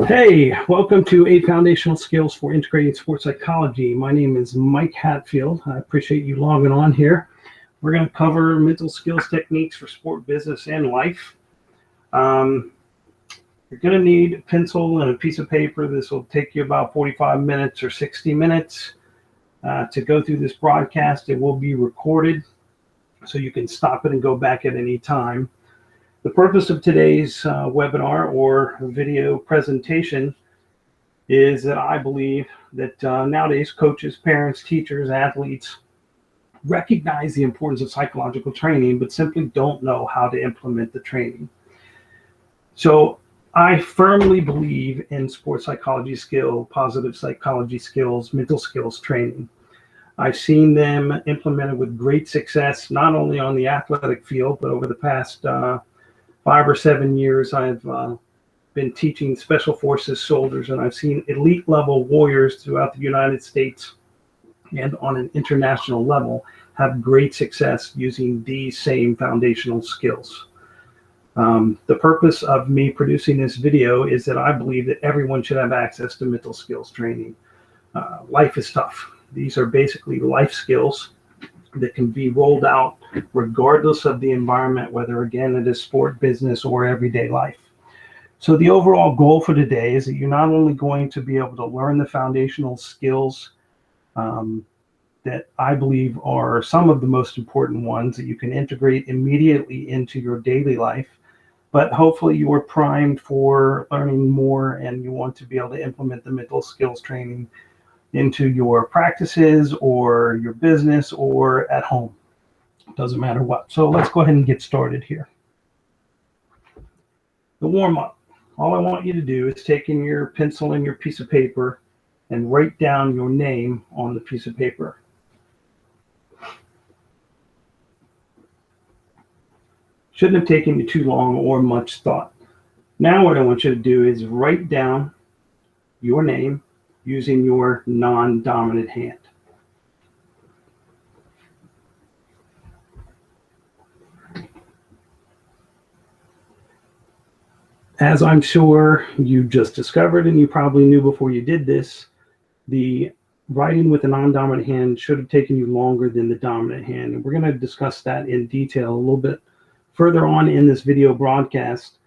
Hey, welcome to 8 Foundational Skills for Integrating Sports Psychology. My name is Mike Hatfield. I appreciate you logging on here. We're going to cover mental skills techniques for sport, business, and life. You're going to need a pencil and a piece of paper. This will take you about 45 minutes or 60 minutes to go through this broadcast. It will be recorded, so you can stop it and go back at any time. The purpose of today's webinar or video presentation is that I believe that nowadays coaches, parents, teachers, athletes recognize the importance of psychological training, but simply don't know how to implement the training. So I firmly believe in sports psychology skill, positive psychology skills, mental skills training. I've seen them implemented with great success, not only on the athletic field, but over the past 5 or 7 years, I've been teaching special forces soldiers, and I've seen elite level warriors throughout the United States and on an international level have great success using these same foundational skills. The purpose of me producing this video is that I believe that everyone should have access to mental skills training. Life is tough. These are basically life skills that can be rolled out regardless of the environment, whether again it is sport, business, or everyday life. So the overall goal for today is that you're not only going to be able to learn the foundational skills that I believe are some of the most important ones that you can integrate immediately into your daily life, but hopefully you are primed for learning more and you want to be able to implement the mental skills training into your practices or your business or at home. Doesn't matter what. So let's go ahead and get started here. The warm-up. All I want you to do is take in your pencil and your piece of paper and write down your name on the piece of paper. Shouldn't have taken you too long or much thought. Now what I want you to do is write down your name using your non-dominant hand. As I'm sure you just discovered, and you probably knew before you did this, the writing with the non-dominant hand should have taken you longer than the dominant hand. And we're going to discuss that in detail a little bit further on in this video broadcast.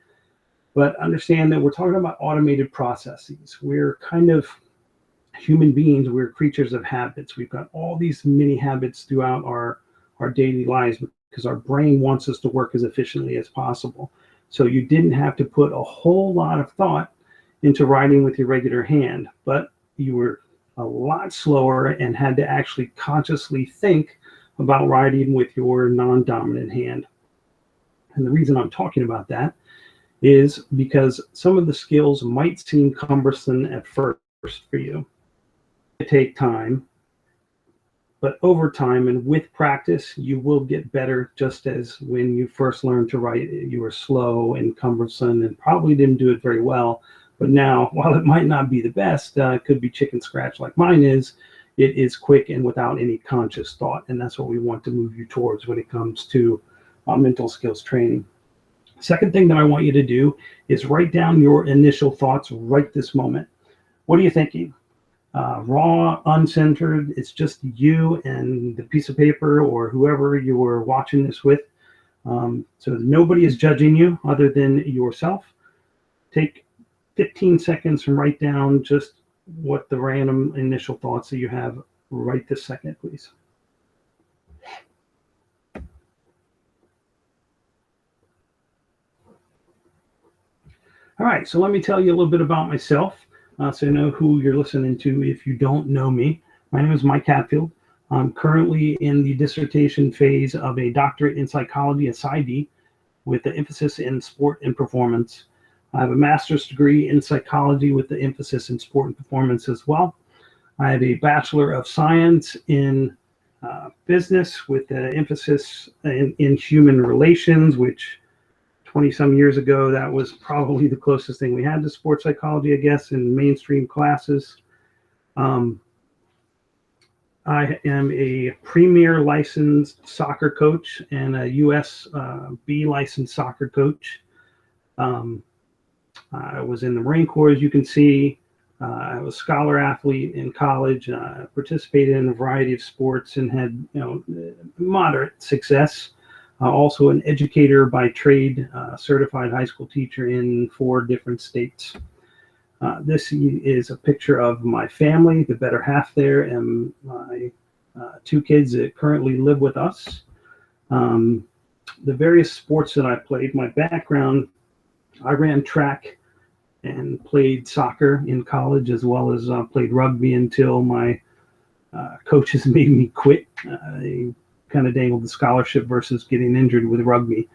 But understand that we're talking about automated processes. We're kind of human beings, we're creatures of habits. We've got all these mini habits throughout our daily lives because our brain wants us to work as efficiently as possible. So you didn't have to put a whole lot of thought into writing with your regular hand, but you were a lot slower and had to actually consciously think about writing with your non-dominant hand. And the reason I'm talking about that is because some of the skills might seem cumbersome at first for you. Take time, but over time and with practice you will get better, just as when you first learned to write you were slow and cumbersome and probably didn't do it very well. But now, while it might not be the best, it could be chicken scratch like mine is, it is quick and without any conscious thought, and that's what we want to move you towards when it comes to mental skills training. Second thing that I want you to do is write down your initial thoughts right this moment. What are you thinking? Raw, uncentered, it's just you and the piece of paper or whoever you're watching this with. So nobody is judging you other than yourself. Take 15 seconds and write down just what the random initial thoughts that you have right this second, please. All right, so let me tell you a little bit about myself. So you know who you're listening to if you don't know me. My name is Mike Hatfield. I'm currently in the dissertation phase of a doctorate in psychology, a PsyD, with the emphasis in sport and performance. I have a master's degree in psychology with the emphasis in sport and performance as well. I have a Bachelor of Science in business with the emphasis in human relations, which 20-some years ago, that was probably the closest thing we had to sports psychology, I guess, in mainstream classes. I am a premier licensed soccer coach and a US B licensed soccer coach. I was in the Marine Corps, as you can see. I was a scholar athlete in college, participated in a variety of sports and had, moderate success. Also an educator by trade, certified high school teacher in 4 different states. This is a picture of my family, the better half there, and my 2 kids that currently live with us. The various sports that I played, my background, I ran track and played soccer in college, as well as played rugby until my coaches made me quit. They kind of dangled the scholarship versus getting injured with rugby.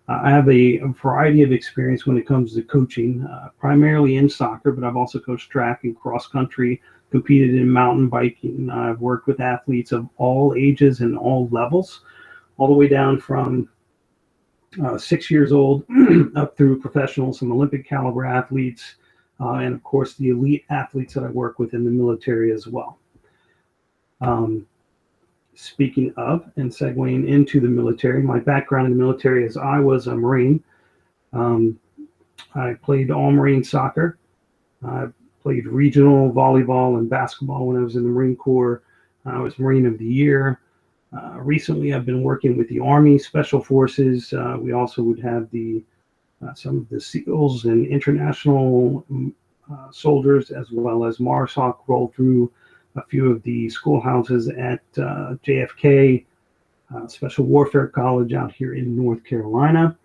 I have a variety of experience when it comes to coaching, primarily in soccer, but I've also coached track and cross country, competed in mountain biking. I've worked with athletes of all ages and all levels, all the way down from 6 years old up through professionals, some Olympic caliber athletes, and of course the elite athletes that I work with in the military as well. Speaking of and segueing into the military, my background in the military is I was a Marine. I played all Marine soccer. I played regional volleyball and basketball when I was in the Marine Corps. I was Marine of the Year. Recently, I've been working with the Army Special Forces. We also would have some of the SEALs and international soldiers, as well as MARSOC, roll through a few of the schoolhouses at JFK Special Warfare College out here in North Carolina.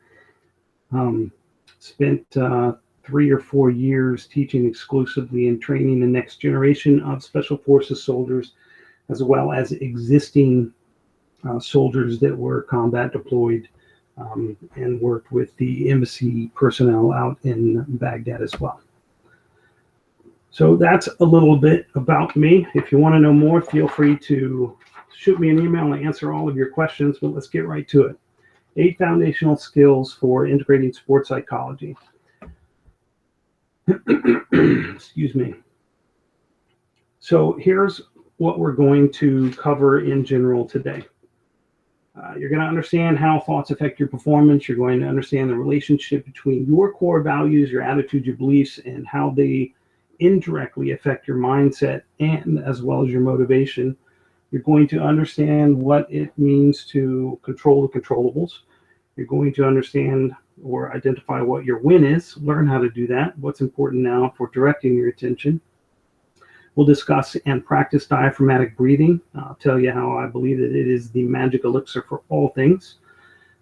Spent 3 or 4 years teaching exclusively and training the next generation of Special Forces soldiers, as well as existing soldiers that were combat deployed, and worked with the embassy personnel out in Baghdad as well. So that's a little bit about me. If you want to know more, feel free to shoot me an email and answer all of your questions, but let's get right to it. 8 foundational skills for integrating sports psychology. Excuse me. So here's what we're going to cover in general today. You're going to understand how thoughts affect your performance. You're going to understand the relationship between your core values, your attitudes, your beliefs, and how they indirectly affect your mindset and as well as your motivation. You're going to understand what it means to control the controllables. You're going to understand or identify what your win is, learn how to do that, what's important now for directing your attention. We'll discuss and practice diaphragmatic breathing. I'll tell you how I believe that it is the magic elixir for all things.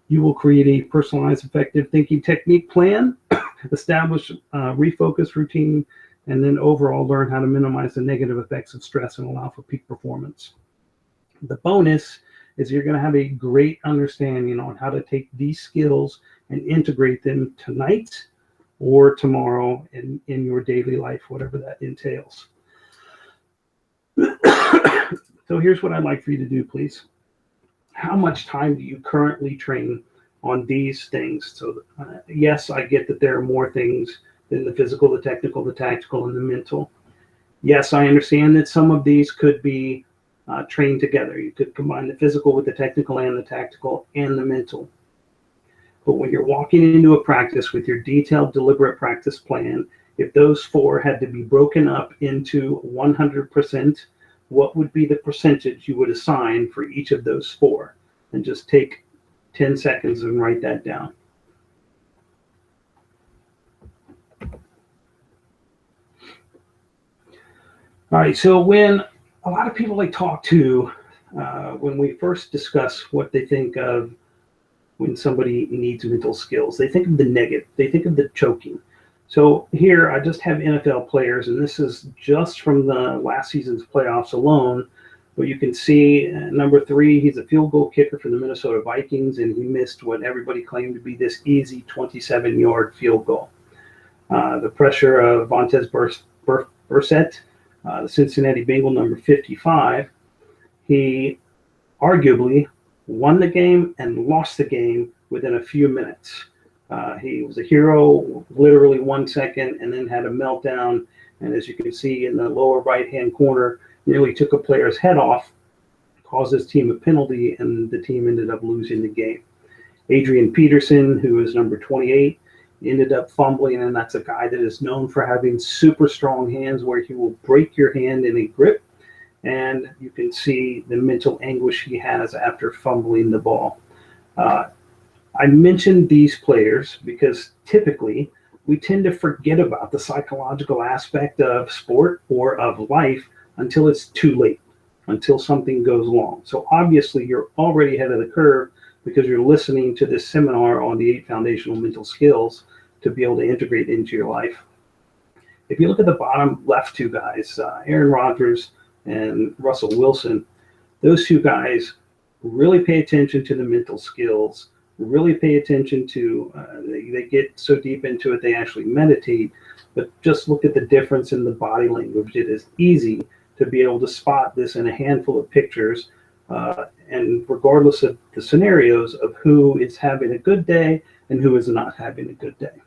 You will create a personalized, effective thinking technique plan, establish a refocus routine, and then overall learn how to minimize the negative effects of stress and allow for peak performance. The bonus is you're going to have a great understanding on how to take these skills and integrate them tonight or tomorrow in your daily life, whatever that entails. So here's what I'd like for you to do, please. How much time do you currently train on these things? So yes, I get that there are more things than the physical, the technical, the tactical, and the mental. Yes, I understand that some of these could be trained together. You could combine the physical with the technical and the tactical and the mental. But when you're walking into a practice with your detailed, deliberate practice plan, if those 4 had to be broken up into 100%, what would be the percentage you would assign for each of those 4? And just take 10 seconds and write that down. All right, so when a lot of people I talk to, when we first discuss what they think of when somebody needs mental skills, they think of the negative, they think of the choking. So here I just have NFL players, and this is just from the last season's playoffs alone, but you can see number 3, he's a field goal kicker for the Minnesota Vikings, and he missed what everybody claimed to be this easy 27-yard field goal. The pressure of Vontaze Burfict, the Cincinnati Bengal, number 55, he arguably won the game and lost the game within a few minutes. He was a hero, literally 1 second, and then had a meltdown. And as you can see in the lower right-hand corner, nearly took a player's head off, caused his team a penalty, and the team ended up losing the game. Adrian Peterson, who is number 28, He ended up fumbling, and that's a guy that is known for having super strong hands where he will break your hand in a grip. And you can see the mental anguish he has after fumbling the ball. I mentioned these players because typically we tend to forget about the psychological aspect of sport or of life until it's too late, until something goes wrong. So obviously you're already ahead of the curve because you're listening to this seminar on the 8 foundational mental skills to be able to integrate into your life. If you look at the bottom left 2 guys, Aaron Rodgers and Russell Wilson, those 2 guys really pay attention to the mental skills, really pay attention to, they get so deep into it, they actually meditate, but just look at the difference in the body language. It is easy to be able to spot this in a handful of pictures, and regardless of the scenarios of who is having a good day and who is not having a good day.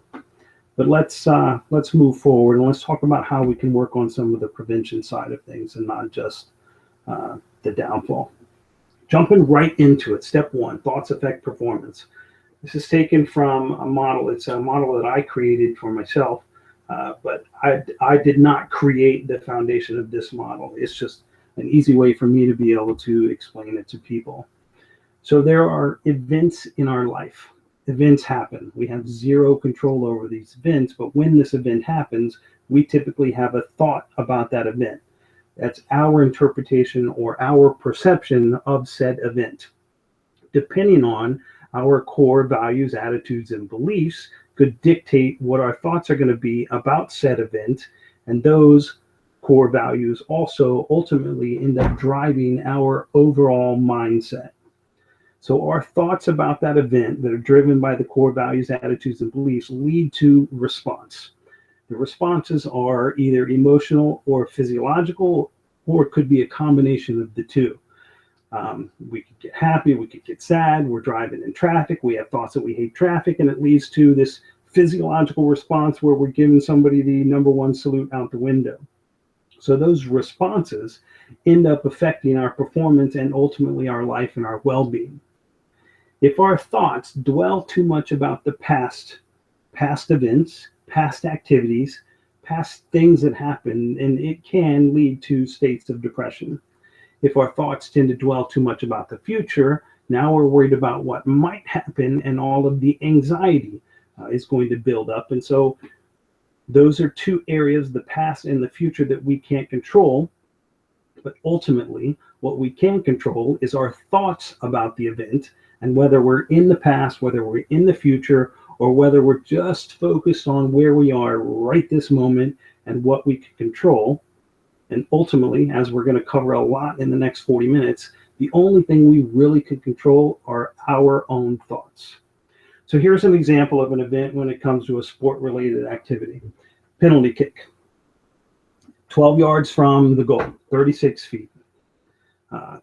But let's move forward and let's talk about how we can work on some of the prevention side of things and not just the downfall. Jumping right into it, step 1, thoughts affect performance. This is taken from a model. It's a model that I created for myself, but I did not create the foundation of this model. It's just an easy way for me to be able to explain it to people. So there are events in our life. Events happen. We have zero control over these events, but when this event happens, we typically have a thought about that event. That's our interpretation or our perception of said event. Depending on our core values, attitudes, and beliefs could dictate what our thoughts are going to be about said event, and those core values also ultimately end up driving our overall mindset. So our thoughts about that event that are driven by the core values, attitudes, and beliefs lead to response. The responses are either emotional or physiological, or it could be a combination of the two. We could get happy, we could get sad, we're driving in traffic, we have thoughts that we hate traffic, and it leads to this physiological response where we're giving somebody the #1 salute out the window. So those responses end up affecting our performance and ultimately our life and our well-being. If our thoughts dwell too much about the past events, past activities, past things that happen, and it can lead to states of depression. If our thoughts tend to dwell too much about the future, now we're worried about what might happen, and all of the anxiety is going to build up. And so those are 2 areas, the past and the future, that we can't control. But ultimately, what we can control is our thoughts about the event, and whether we're in the past, whether we're in the future, or whether we're just focused on where we are right this moment and what we can control. And ultimately, as we're going to cover a lot in the next 40 minutes, the only thing we really can control are our own thoughts. So here's an example of an event when it comes to a sport-related activity. Penalty kick. 12 yards from the goal, 36 feet.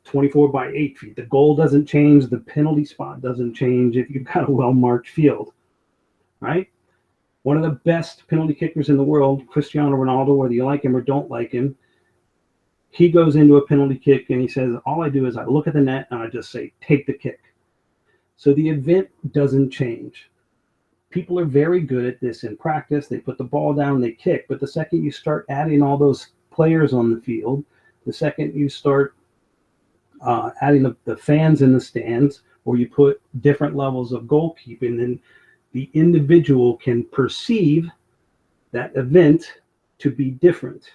24 by 8 feet. The goal doesn't change. The penalty spot doesn't change if you've got a well-marked field, right? One of the best penalty kickers in the world, Cristiano Ronaldo, whether you like him or don't like him, he goes into a penalty kick and he says, all I do is I look at the net and I just say, take the kick. So the event doesn't change. People are very good at this in practice. They put the ball down, they kick. But the second you start adding all those players on the field, the second you start adding the fans in the stands, or you put different levels of goalkeeping, then the individual can perceive that event to be different.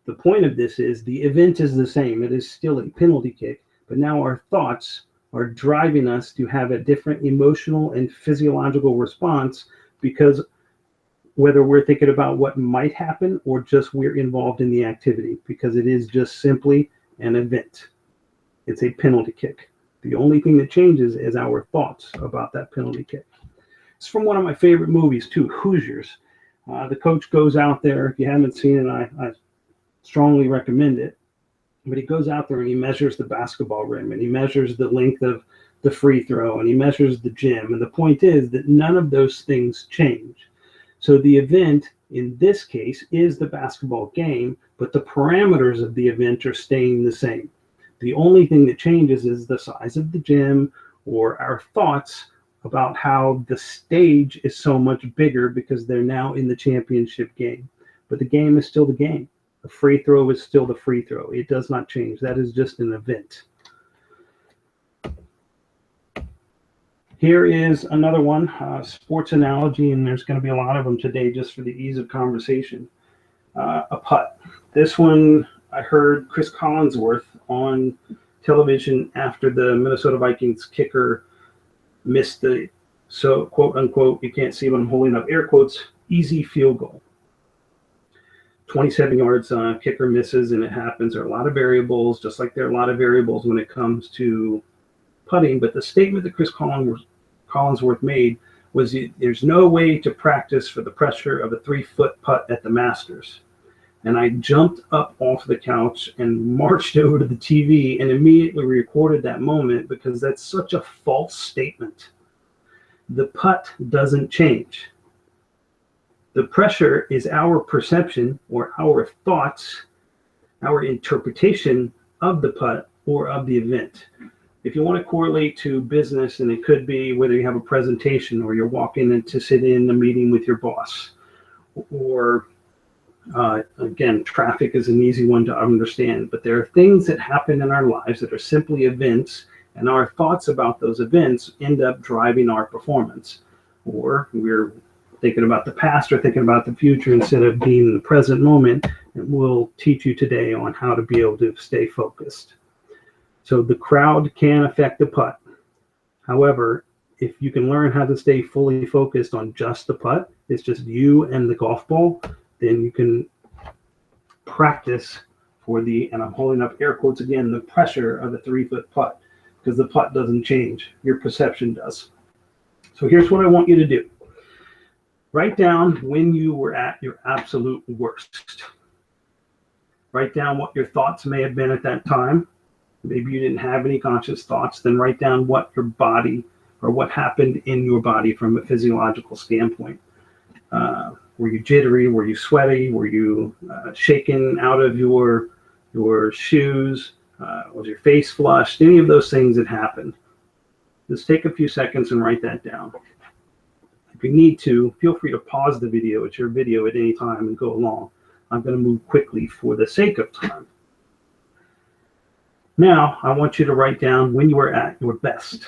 The point of this is the event is the same. It is still a penalty kick, but now our thoughts are driving us to have a different emotional and physiological response, because whether we're thinking about what might happen or just we're involved in the activity, because it is just simply an event. It's a penalty kick. The only thing that changes is our thoughts about that penalty kick. It's from one of my favorite movies too, Hoosiers. The coach goes out there. If you haven't seen it, I strongly recommend it. But he goes out there and he measures the basketball rim, and he measures the length of the free throw, and he measures the gym. And the point is that none of those things change. So the event in this case is the basketball game, but the parameters of the event are staying the same. The only thing that changes is the size of the gym or our thoughts about how the stage is so much bigger because they're now in the championship game. But the game is still the game. The free throw is still the free throw. It does not change. That is just an event. Here is another one, sports analogy, and there's going to be a lot of them today just for the ease of conversation. A putt. This one, I heard Chris Collinsworth on television after the Minnesota Vikings kicker missed the, so quote unquote, you can't see what I'm holding up, air quotes, easy field goal. 27 yards, kicker misses, and it happens. There are a lot of variables, just like there are a lot of variables when it comes to putting. But the statement that Chris Collinsworth made was there's no way to practice for the pressure of a 3-foot putt at the Masters. And I jumped up off the couch and marched over to the TV and immediately recorded that moment because that's such a false statement. The putt doesn't change. The pressure is our perception or our thoughts, our interpretation of the putt or of the event. If you want to correlate to business, and it could be whether you have a presentation or you're walking in to sit in a meeting with your boss, or again, traffic is an easy one to understand, but there are things that happen in our lives that are simply events, and our thoughts about those events end up driving our performance. Or we're thinking about the past or thinking about the future instead of being in the present moment. And we'll teach you today on how to be able to stay focused. So the crowd can affect the putt. However, if you can learn how to stay fully focused on just the putt, it's just you and the golf ball, then you can practice for the, and I'm holding up air quotes again, the pressure of the 3-foot putt, because the putt doesn't change. Your perception does. So here's what I want you to do. Write down when you were at your absolute worst. Write down what your thoughts may have been at that time. Maybe you didn't have any conscious thoughts. Then write down what your body or what happened in your body from a physiological standpoint. Were you jittery? Were you sweaty? Were you shaken out of your shoes? Was your face flushed? Any of those things that happened. Just take a few seconds and write that down. If you need to, feel free to pause the video. It's your video at any time and go along. I'm going to move quickly for the sake of time. Now, I want you to write down when you were at your best.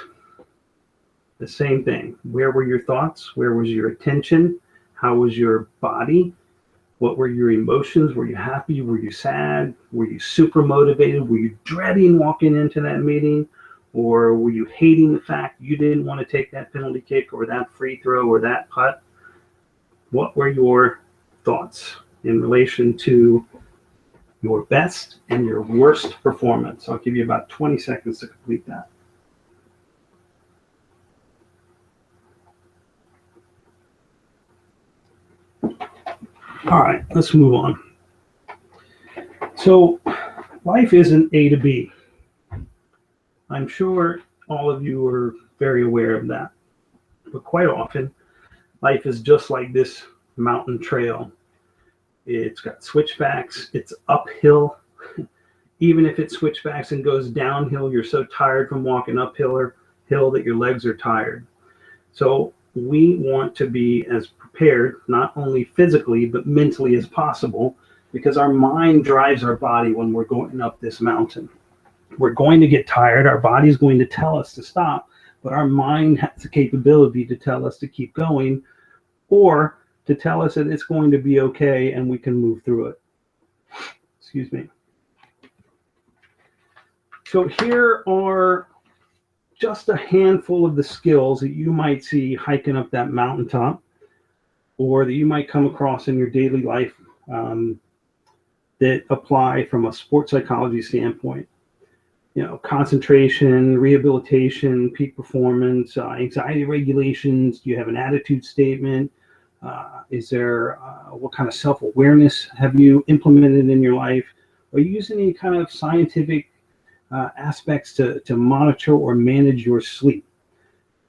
The same thing. Where were your thoughts? Where was your attention? How was your body? What were your emotions? Were you happy? Were you sad? Were you super motivated? Were you dreading walking into that meeting? Or were you hating the fact you didn't want to take that penalty kick or that free throw or that putt? What were your thoughts in relation to your best and your worst performance? I'll give you about 20 seconds to complete that. All right, let's move on. So life isn't A to B. I'm sure all of you are very aware of that. But quite often, life is just like this mountain trail. It's got switchbacks, it's uphill. Even if it switchbacks and goes downhill, you're so tired from walking uphill or hill that your legs are tired. So we want to be as prepared, not only physically, but mentally as possible, because our mind drives our body when we're going up this mountain. We're going to get tired. Our body's going to tell us to stop, but our mind has the capability to tell us to keep going or to tell us that it's going to be okay and we can move through it. Excuse me. So here are just a handful of the skills that you might see hiking up that mountaintop, or that you might come across in your daily life that apply from a sports psychology standpoint. You know, concentration, rehabilitation, peak performance, anxiety regulations. Do you have an attitude statement? Is there, what kind of self-awareness have you implemented in your life? Are you using any kind of scientific aspects to monitor or manage your sleep?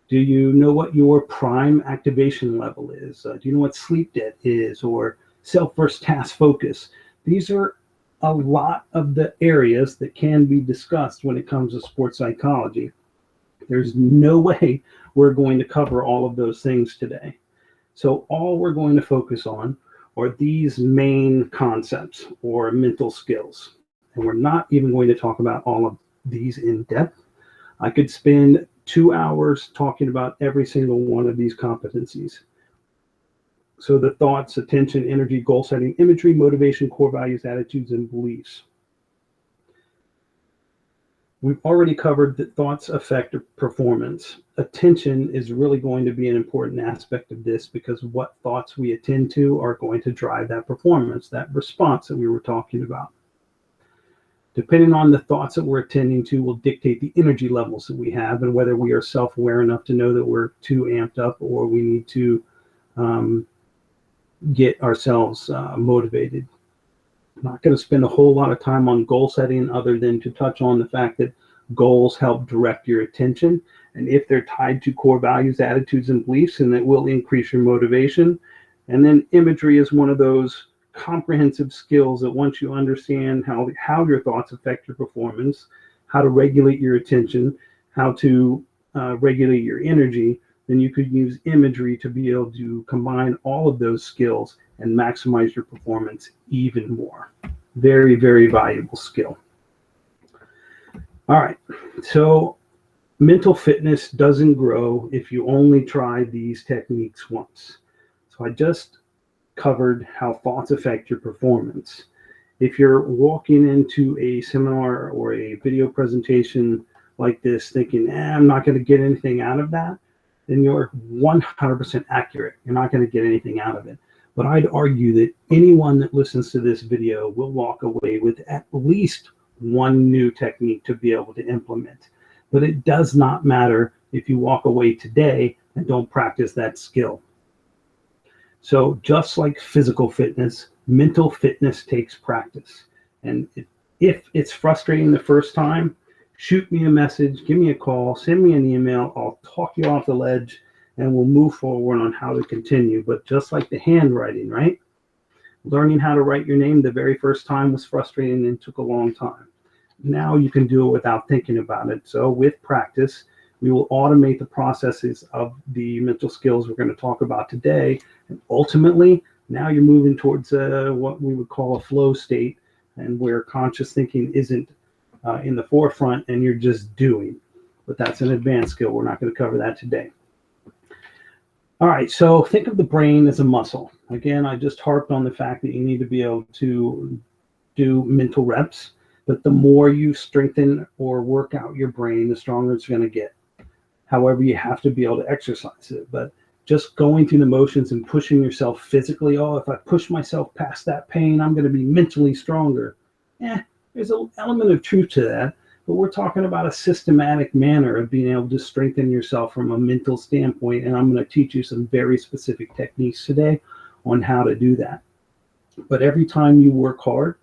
Do you know what your prime activation level is? Do you know what sleep debt is, or self versus task focus? These are a lot of the areas that can be discussed when it comes to sports psychology. There's no way we're going to cover all of those things today. So all we're going to focus on are these main concepts or mental skills. And we're not even going to talk about all of these in depth. I could spend 2 hours talking about every single one of these competencies. So the thoughts, attention, energy, goal setting, imagery, motivation, core values, attitudes, and beliefs. We've already covered that thoughts affect performance. Attention is really going to be an important aspect of this, because what thoughts we attend to are going to drive that performance, that response that we were talking about. Depending on the thoughts that we're attending to will dictate the energy levels that we have and whether we are self-aware enough to know that we're too amped up or we need to get ourselves motivated. I'm not going to spend a whole lot of time on goal setting other than to touch on the fact that goals help direct your attention. And if they're tied to core values, attitudes, and beliefs, then it will increase your motivation. And then imagery is one of those comprehensive skills that once you understand how your thoughts affect your performance, how to regulate your attention, how to regulate your energy, then you could use imagery to be able to combine all of those skills and maximize your performance even more. Very, very valuable skill. All right, so mental fitness doesn't grow if you only try these techniques once. So I just covered how thoughts affect your performance. If you're walking into a seminar or a video presentation like this thinking, I'm not going to get anything out of that, then you're 100% accurate. You're not going to get anything out of it. But I'd argue that anyone that listens to this video will walk away with at least one new technique to be able to implement. But it does not matter if you walk away today and don't practice that skill. So just like physical fitness, mental fitness takes practice. And if it's frustrating the first time, shoot me a message, give me a call, send me an email. I'll talk you off the ledge and we'll move forward on how to continue. But just like the handwriting, right? Learning how to write your name the very first time was frustrating and took a long time. Now you can do it without thinking about it. So with practice, we will automate the processes of the mental skills we're going to talk about today. And ultimately, now you're moving towards what we would call a flow state, and where conscious thinking isn't in the forefront and you're just doing. But that's an advanced skill. We're not going to cover that today. All right, so think of the brain as a muscle. Again, I just harped on the fact that you need to be able to do mental reps, but the more you strengthen or work out your brain, the stronger it's going to get. However, you have to be able to exercise it. But just going through the motions and pushing yourself physically, if I push myself past that pain, I'm going to be mentally stronger. There's an element of truth to that, but we're talking about a systematic manner of being able to strengthen yourself from a mental standpoint, and I'm going to teach you some very specific techniques today on how to do that. But every time you work hard,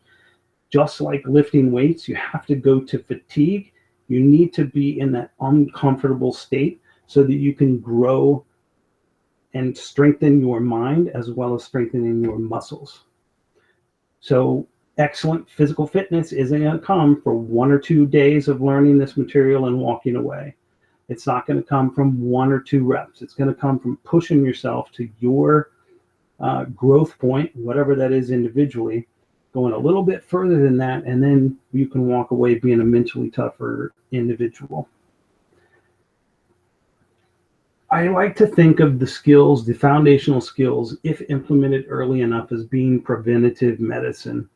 just like lifting weights, you have to go to fatigue. You need to be in that uncomfortable state so that you can grow and strengthen your mind as well as strengthening your muscles. So excellent physical fitness isn't going to come for 1 or 2 days of learning this material and walking away. It's not going to come from 1 or 2 reps. It's going to come from pushing yourself to your growth point, whatever that is individually, going a little bit further than that, and then you can walk away being a mentally tougher individual. I like to think of the skills, the foundational skills, if implemented early enough, as being preventative medicine.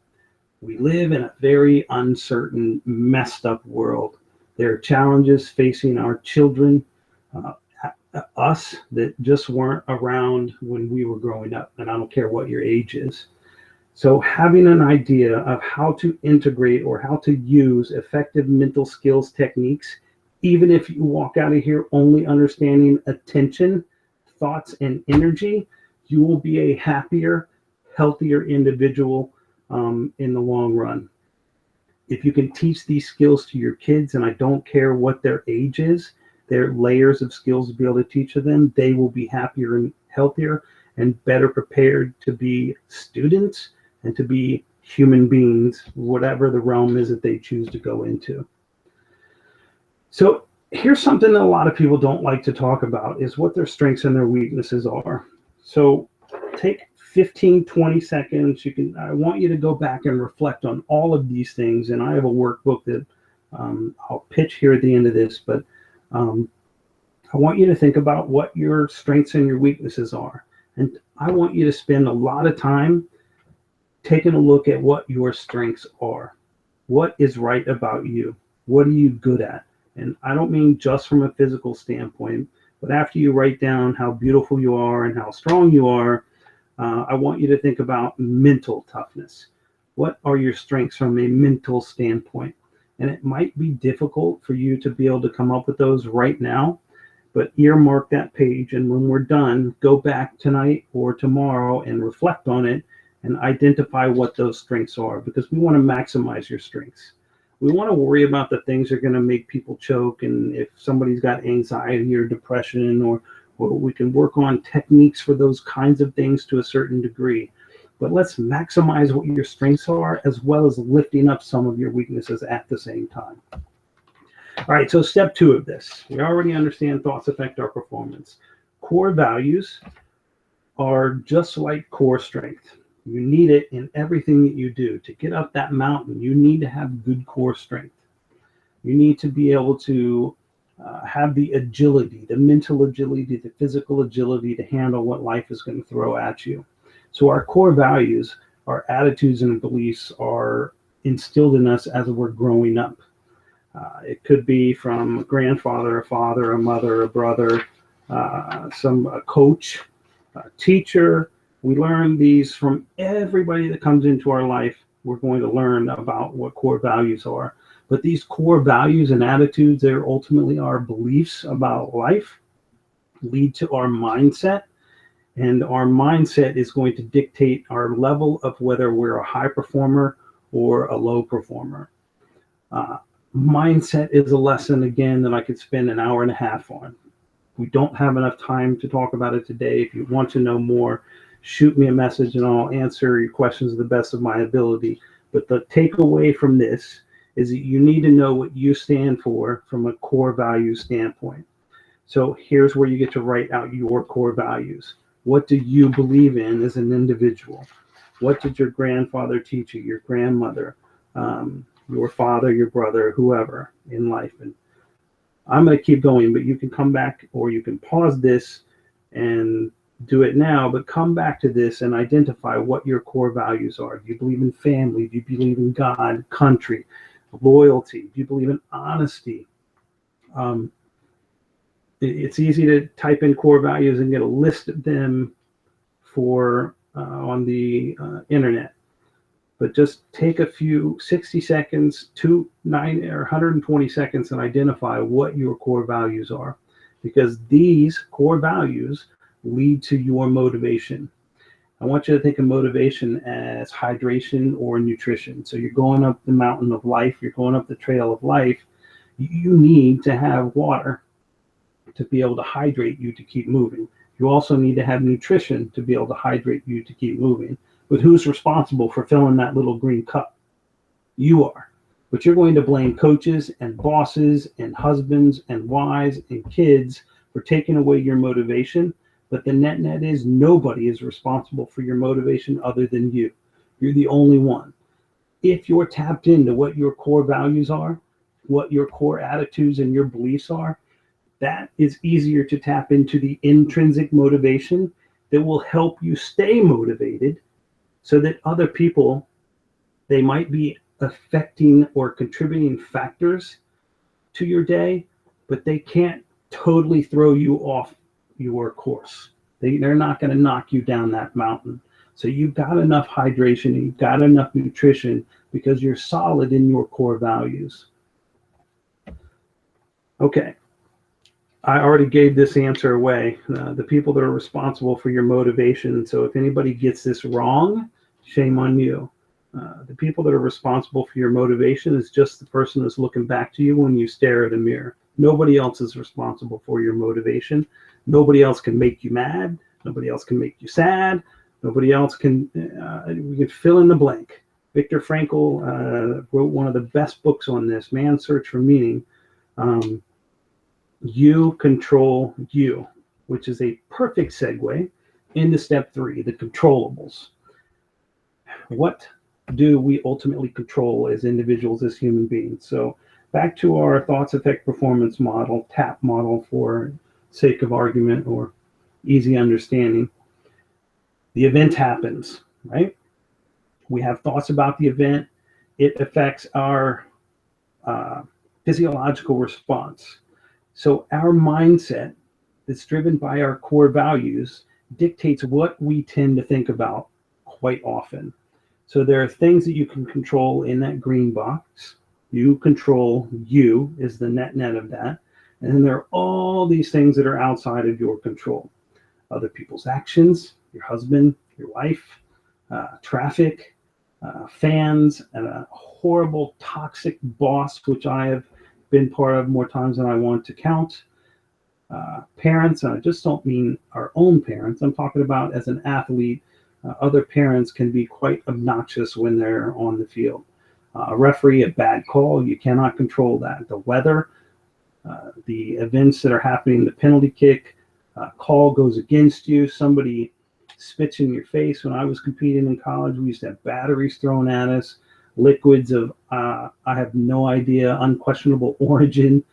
We live in a very uncertain, messed up world. There are challenges facing our children, us, that just weren't around when we were growing up, and I don't care what your age is. So having an idea of how to integrate or how to use effective mental skills techniques, even if you walk out of here only understanding attention, thoughts, and energy, you will be a happier, healthier individual in the long run. If you can teach these skills to your kids, and I don't care what their age is, there are layers of skills to be able to teach them, they will be happier and healthier and better prepared to be students and to be human beings, whatever the realm is that they choose to go into. So Here's something that a lot of people don't like to talk about is what their strengths and their weaknesses are. So take 15, 20 seconds. I want you to go back and reflect on all of these things. And I have a workbook that I'll pitch here at the end of this, but I want you to think about what your strengths and your weaknesses are. And I want you to spend a lot of time taking a look at what your strengths are. What is right about you? What are you good at? And I don't mean just from a physical standpoint, but after you write down how beautiful you are and how strong you are, I want you to think about mental toughness. What are your strengths from a mental standpoint? And it might be difficult for you to be able to come up with those right now, but earmark that page. And when we're done, go back tonight or tomorrow and reflect on it and identify what those strengths are, because we want to maximize your strengths. We want to worry about the things that are going to make people choke, and if somebody's got anxiety or depression, or we can work on techniques for those kinds of things to a certain degree. But let's maximize what your strengths are, as well as lifting up some of your weaknesses at the same time. All right, so step 2 of this. We already understand thoughts affect our performance. Core values are just like core strength. You need it in everything that you do. To get up that mountain, you need to have good core strength. You need to be able to have the agility, the mental agility, the physical agility to handle what life is going to throw at you. So our core values, our attitudes and beliefs are instilled in us as we're growing up. It could be from a grandfather, a father, a mother, a brother, a coach, a teacher. We learn these from everybody that comes into our life. We're going to learn about what core values are. But these core values and attitudes, they're ultimately our beliefs about life, lead to our mindset. And our mindset is going to dictate our level of whether we're a high performer or a low performer. Mindset is a lesson, again, that I could spend an hour and a half on. We don't have enough time to talk about it today. If you want to know more, shoot me a message and I'll answer your questions to the best of my ability. But the takeaway from this is that you need to know what you stand for from a core value standpoint. So here's where you get to write out your core values. What do you believe in as an individual? What did your grandfather teach you, your grandmother, your father, your brother, whoever in life? And I'm going to keep going, but you can come back, or you can pause this and do it now, but come back to this and identify what your core values are. Do you believe in family? Do you believe in God, country, loyalty? Do you believe in honesty? It's easy to type in core values and get a list of them for on the internet. But just take a few 60 seconds to 120 seconds and identify what your core values are, because these core values lead to your motivation. I want you to think of motivation as hydration or nutrition. So you're going up the mountain of life, you're going up the trail of life. You need to have water to be able to hydrate you to keep moving. You also need to have nutrition to be able to hydrate you to keep moving. But who's responsible for filling that little green cup? You are. But you're going to blame coaches and bosses and husbands and wives and kids for taking away your motivation. But the net is nobody is responsible for your motivation other than you. You're the only one. If you're tapped into what your core values are, what your core attitudes and your beliefs are, that is easier to tap into the intrinsic motivation that will help you stay motivated, so that other people, they might be affecting or contributing factors to your day, but they can't totally throw you off your course. They're not going to knock you down that mountain. So you've got enough hydration, you've got enough nutrition, because you're solid in your core values. Okay. I already gave this answer away. The people that are responsible for your motivation. So if anybody gets this wrong, shame on you. The people that are responsible for your motivation is just the person that's looking back to you when you stare at a mirror. Nobody else is responsible for your motivation. Nobody else can make you mad. Nobody else can make you sad. Nobody else can, we can fill in the blank. Viktor Frankl wrote one of the best books on this, Man's Search for Meaning. You control you, which is a perfect segue into step 3, the controllables. What do we ultimately control as individuals, as human beings? So back to our thoughts affect performance model, TAP model for sake of argument or easy understanding. The event happens, right? We have thoughts about the event. It affects our uh, physiological response. So our mindset that's driven by our core values dictates what we tend to think about quite often. So there are things that you can control in that green box. You control you is the net of that. And then there are all these things that are outside of your control. Other people's actions, your husband, your wife, traffic, fans, and a horrible, toxic boss, which I have been part of more times than I want to count. Parents, and I just don't mean our own parents. I'm talking about as an athlete, other parents can be quite obnoxious when they're on the field. A referee, a bad call, you cannot control that. The weather, the events that are happening, the penalty kick, call goes against you, somebody spits in your face. When I was competing in college, we used to have batteries thrown at us, liquids of, I have no idea, unquestionable origin.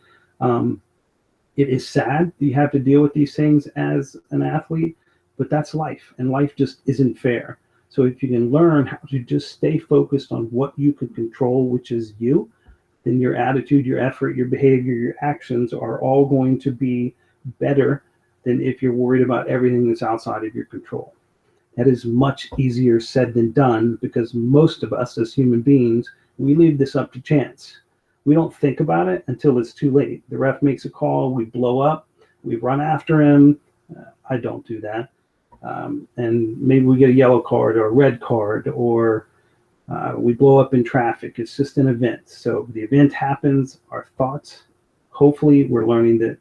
It is sad that you have to deal with these things as an athlete, but that's life, and life just isn't fair. So if you can learn how to just stay focused on what you can control, which is you, then your attitude, your effort, your behavior, your actions are all going to be better than if you're worried about everything that's outside of your control. That is much easier said than done, because most of us as human beings, we leave this up to chance. We don't think about it until it's too late. The ref makes a call, we blow up, we run after him. I don't do that. And maybe we get a yellow card or a red card, or we blow up in traffic. It's just an event. So the event happens, our thoughts, hopefully we're learning that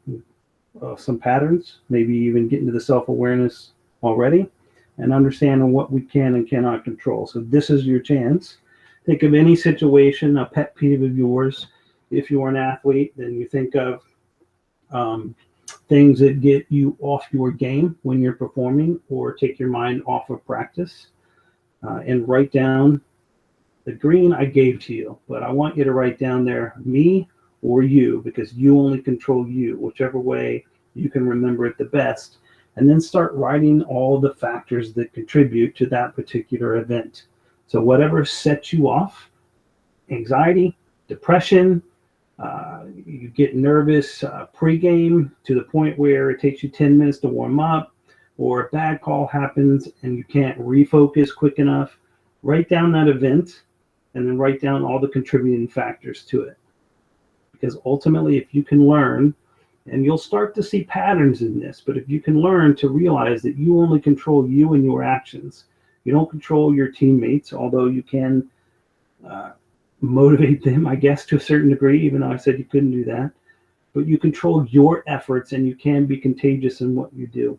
some patterns, maybe even getting to the self-awareness already, and understanding what we can and cannot control. So this is your chance. Think of any situation, a pet peeve of yours. If you're an athlete, then you think of things that get you off your game when you're performing, or take your mind off of practice, and write down the green I gave to you, but I want you to write down there me or you, because you only control you, whichever way you can remember it the best. And then start writing all the factors that contribute to that particular event. So whatever sets you off, anxiety, depression, you get nervous pregame to the point where it takes you 10 minutes to warm up, or a bad call happens and you can't refocus quick enough, write down that event and then write down all the contributing factors to it. Because ultimately, if you can learn, and you'll start to see patterns in this, but if you can learn to realize that you only control you and your actions, you don't control your teammates, although you can motivate them, I guess, to a certain degree, even though I said you couldn't do that. But you control your efforts, and you can be contagious in what you do.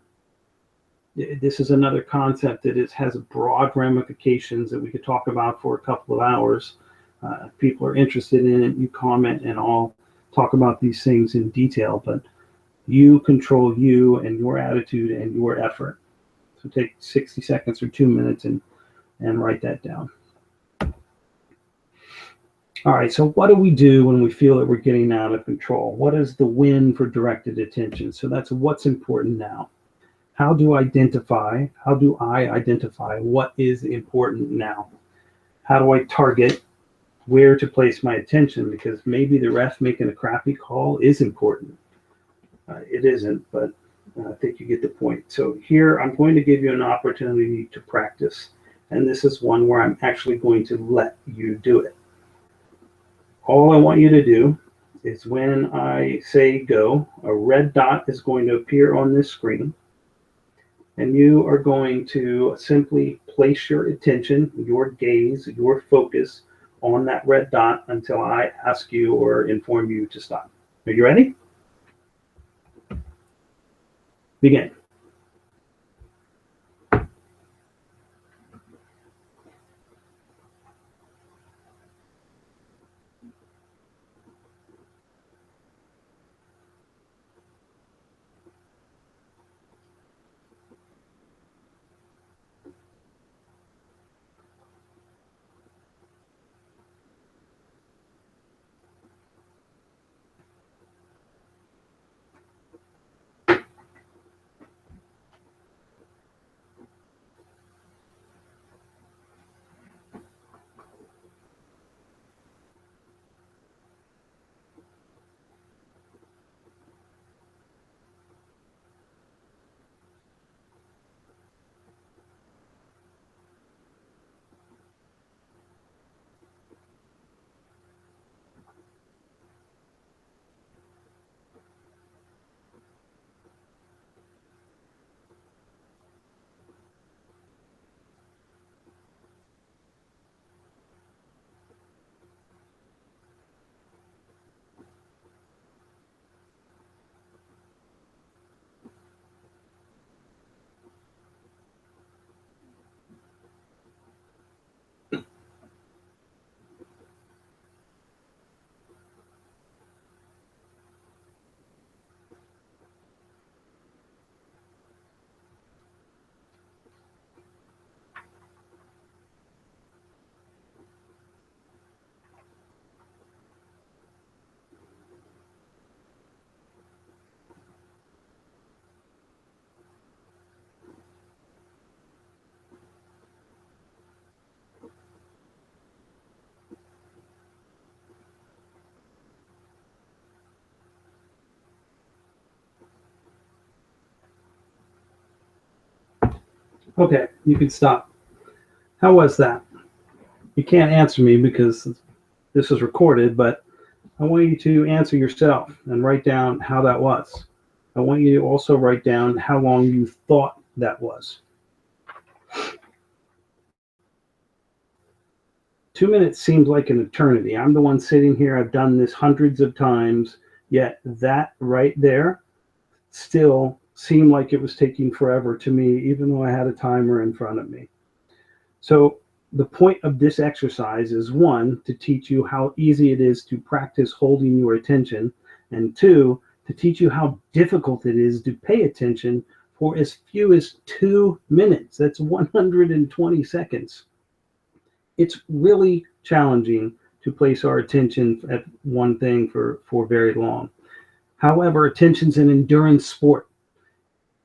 This is another concept that has broad ramifications that we could talk about for a couple of hours. If people are interested in it, you comment and I'll talk about these things in detail. But you control you and your attitude and your effort. So take 60 seconds or 2 minutes and write that down. All right, so what do we do when we feel that we're getting out of control? What is the win for directed attention? So that's what's important now. How do I identify what is important now? How do I target where to place my attention? Because maybe the ref making a crappy call is important. It isn't, but I think you get the point. So here I'm going to give you an opportunity to practice. And this is one where I'm actually going to let you do it. All I want you to do is, when I say go, a red dot is going to appear on this screen. And you are going to simply place your attention, your gaze, your focus on that red dot until I ask you or inform you to stop. Are you ready? Begin. Okay, you can stop. How was that? You can't answer me because this is recorded, but I want you to answer yourself and write down how that was. I want you to also write down how long you thought that was. 2 minutes seems like an eternity. I'm the one sitting here. I've done this hundreds of times, yet that right there still seemed like it was taking forever to me, even though I had a timer in front of me. So the point of this exercise is, one, to teach you how easy it is to practice holding your attention, and two, to teach you how difficult it is to pay attention for as few as 2 minutes. That's 120 seconds. It's really challenging to place our attention at one thing for very long. However, attention's an endurance sport.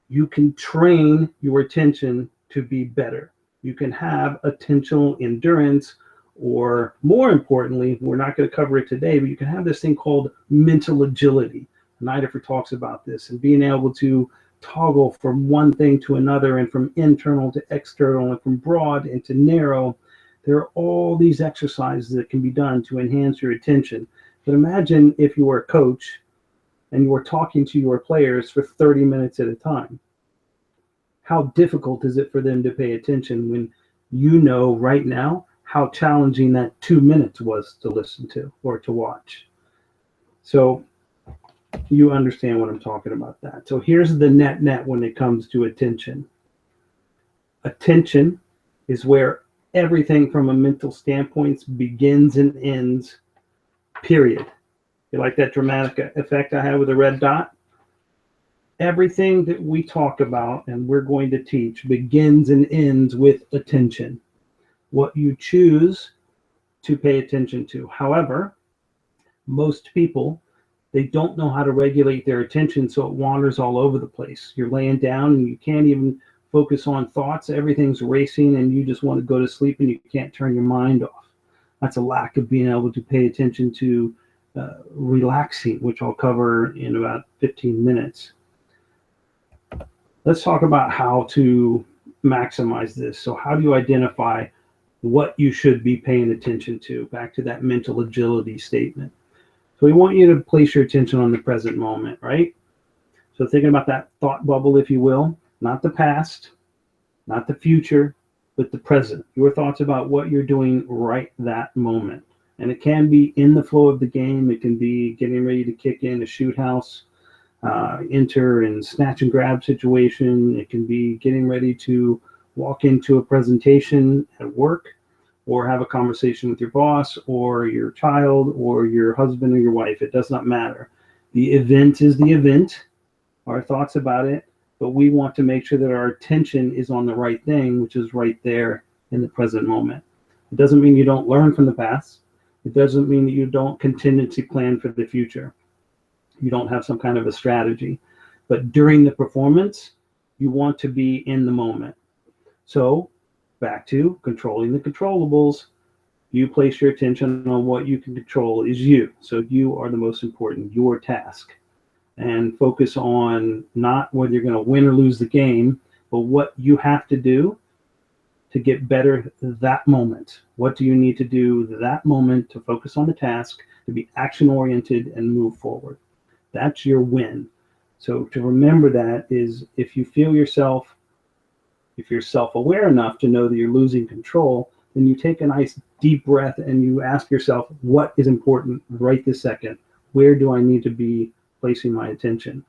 You can train your attention to be better. You can have attentional endurance, or more importantly, we're not going to cover it today, but you can have this thing called mental agility. Nidifer talks about this, and being able to toggle from one thing to another, and from internal to external, and from broad into narrow. There are all these exercises that can be done to enhance your attention. But imagine if you were a coach and you were talking to your players for 30 minutes at a time. How difficult is it for them to pay attention when you know right now how challenging that 2 minutes was to listen to or to watch? So you understand what I'm talking about that. So here's the net when it comes to attention. Attention is where everything from a mental standpoint begins and ends, period. You like that dramatic effect I had with the red dot? Everything that we talk about and we're going to teach begins and ends with attention. What you choose to pay attention to. However, most people, they don't know how to regulate their attention, so it wanders all over the place. You're laying down and you can't even focus on thoughts. Everything's racing and you just want to go to sleep and you can't turn your mind off. That's a lack of being able to pay attention to relaxing, which I'll cover in about 15 minutes. Let's talk about how to maximize this. So how do you identify what you should be paying attention to? Back to that mental agility statement. So we want you to place your attention on the present moment, right? So thinking about that thought bubble, if you will, not the past, not the future, but the present. Your thoughts about what you're doing right that moment. And it can be in the flow of the game. It can be getting ready to kick in a shoot house, enter and snatch and grab situation. It can be getting ready to walk into a presentation at work, or have a conversation with your boss or your child or your husband or your wife. It does not matter. The event is the event, our thoughts about it, but we want to make sure that our attention is on the right thing, which is right there in the present moment. It doesn't mean you don't learn from the past. It doesn't mean that you don't contingency plan for the future. You don't have some kind of a strategy. But during the performance, you want to be in the moment. So back to controlling the controllables. You place your attention on what you can control is you. So you are the most important, your task. And focus on not whether you're going to win or lose the game, but what you have to do to get better that moment. What do you need to do that moment to focus on the task, to be action-oriented and move forward? That's your win. So to remember that is, if you feel yourself, if you're self-aware enough to know that you're losing control, then you take a nice deep breath and you ask yourself, what is important right this second? Where do I need to be placing my attention?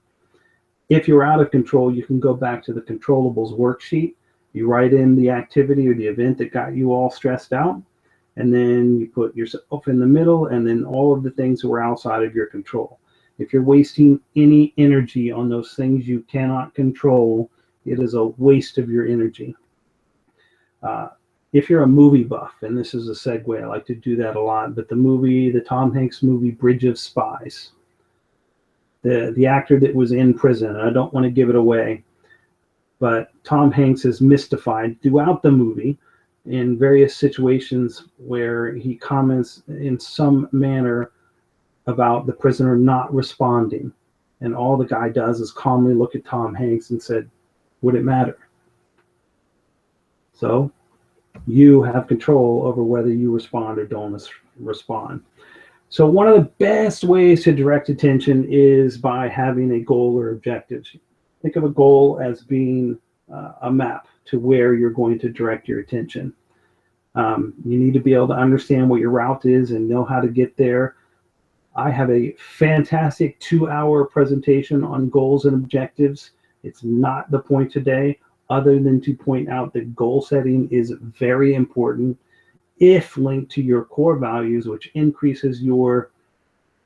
If you're out of control, you can go back to the controllables worksheet. You write in the activity or the event that got you all stressed out, and then you put yourself in the middle, and then all of the things that were outside of your control. If you're wasting any energy on those things you cannot control, it is a waste of your energy. If you're a movie buff, and this is a segue, I like to do that a lot, but the Tom Hanks movie, Bridge of Spies, the actor that was in prison, I don't want to give it away, but Tom Hanks is mystified throughout the movie in various situations where he comments in some manner about the prisoner not responding. And all the guy does is calmly look at Tom Hanks and said, would it matter? So you have control over whether you respond or don't respond. So one of the best ways to direct attention is by having a goal or objectives. Think of a goal as being a map to where you're going to direct your attention. You need to be able to understand what your route is and know how to get there. I have a fantastic 2-hour presentation on goals and objectives. It's not the point today, other than to point out that goal setting is very important if linked to your core values, which increases your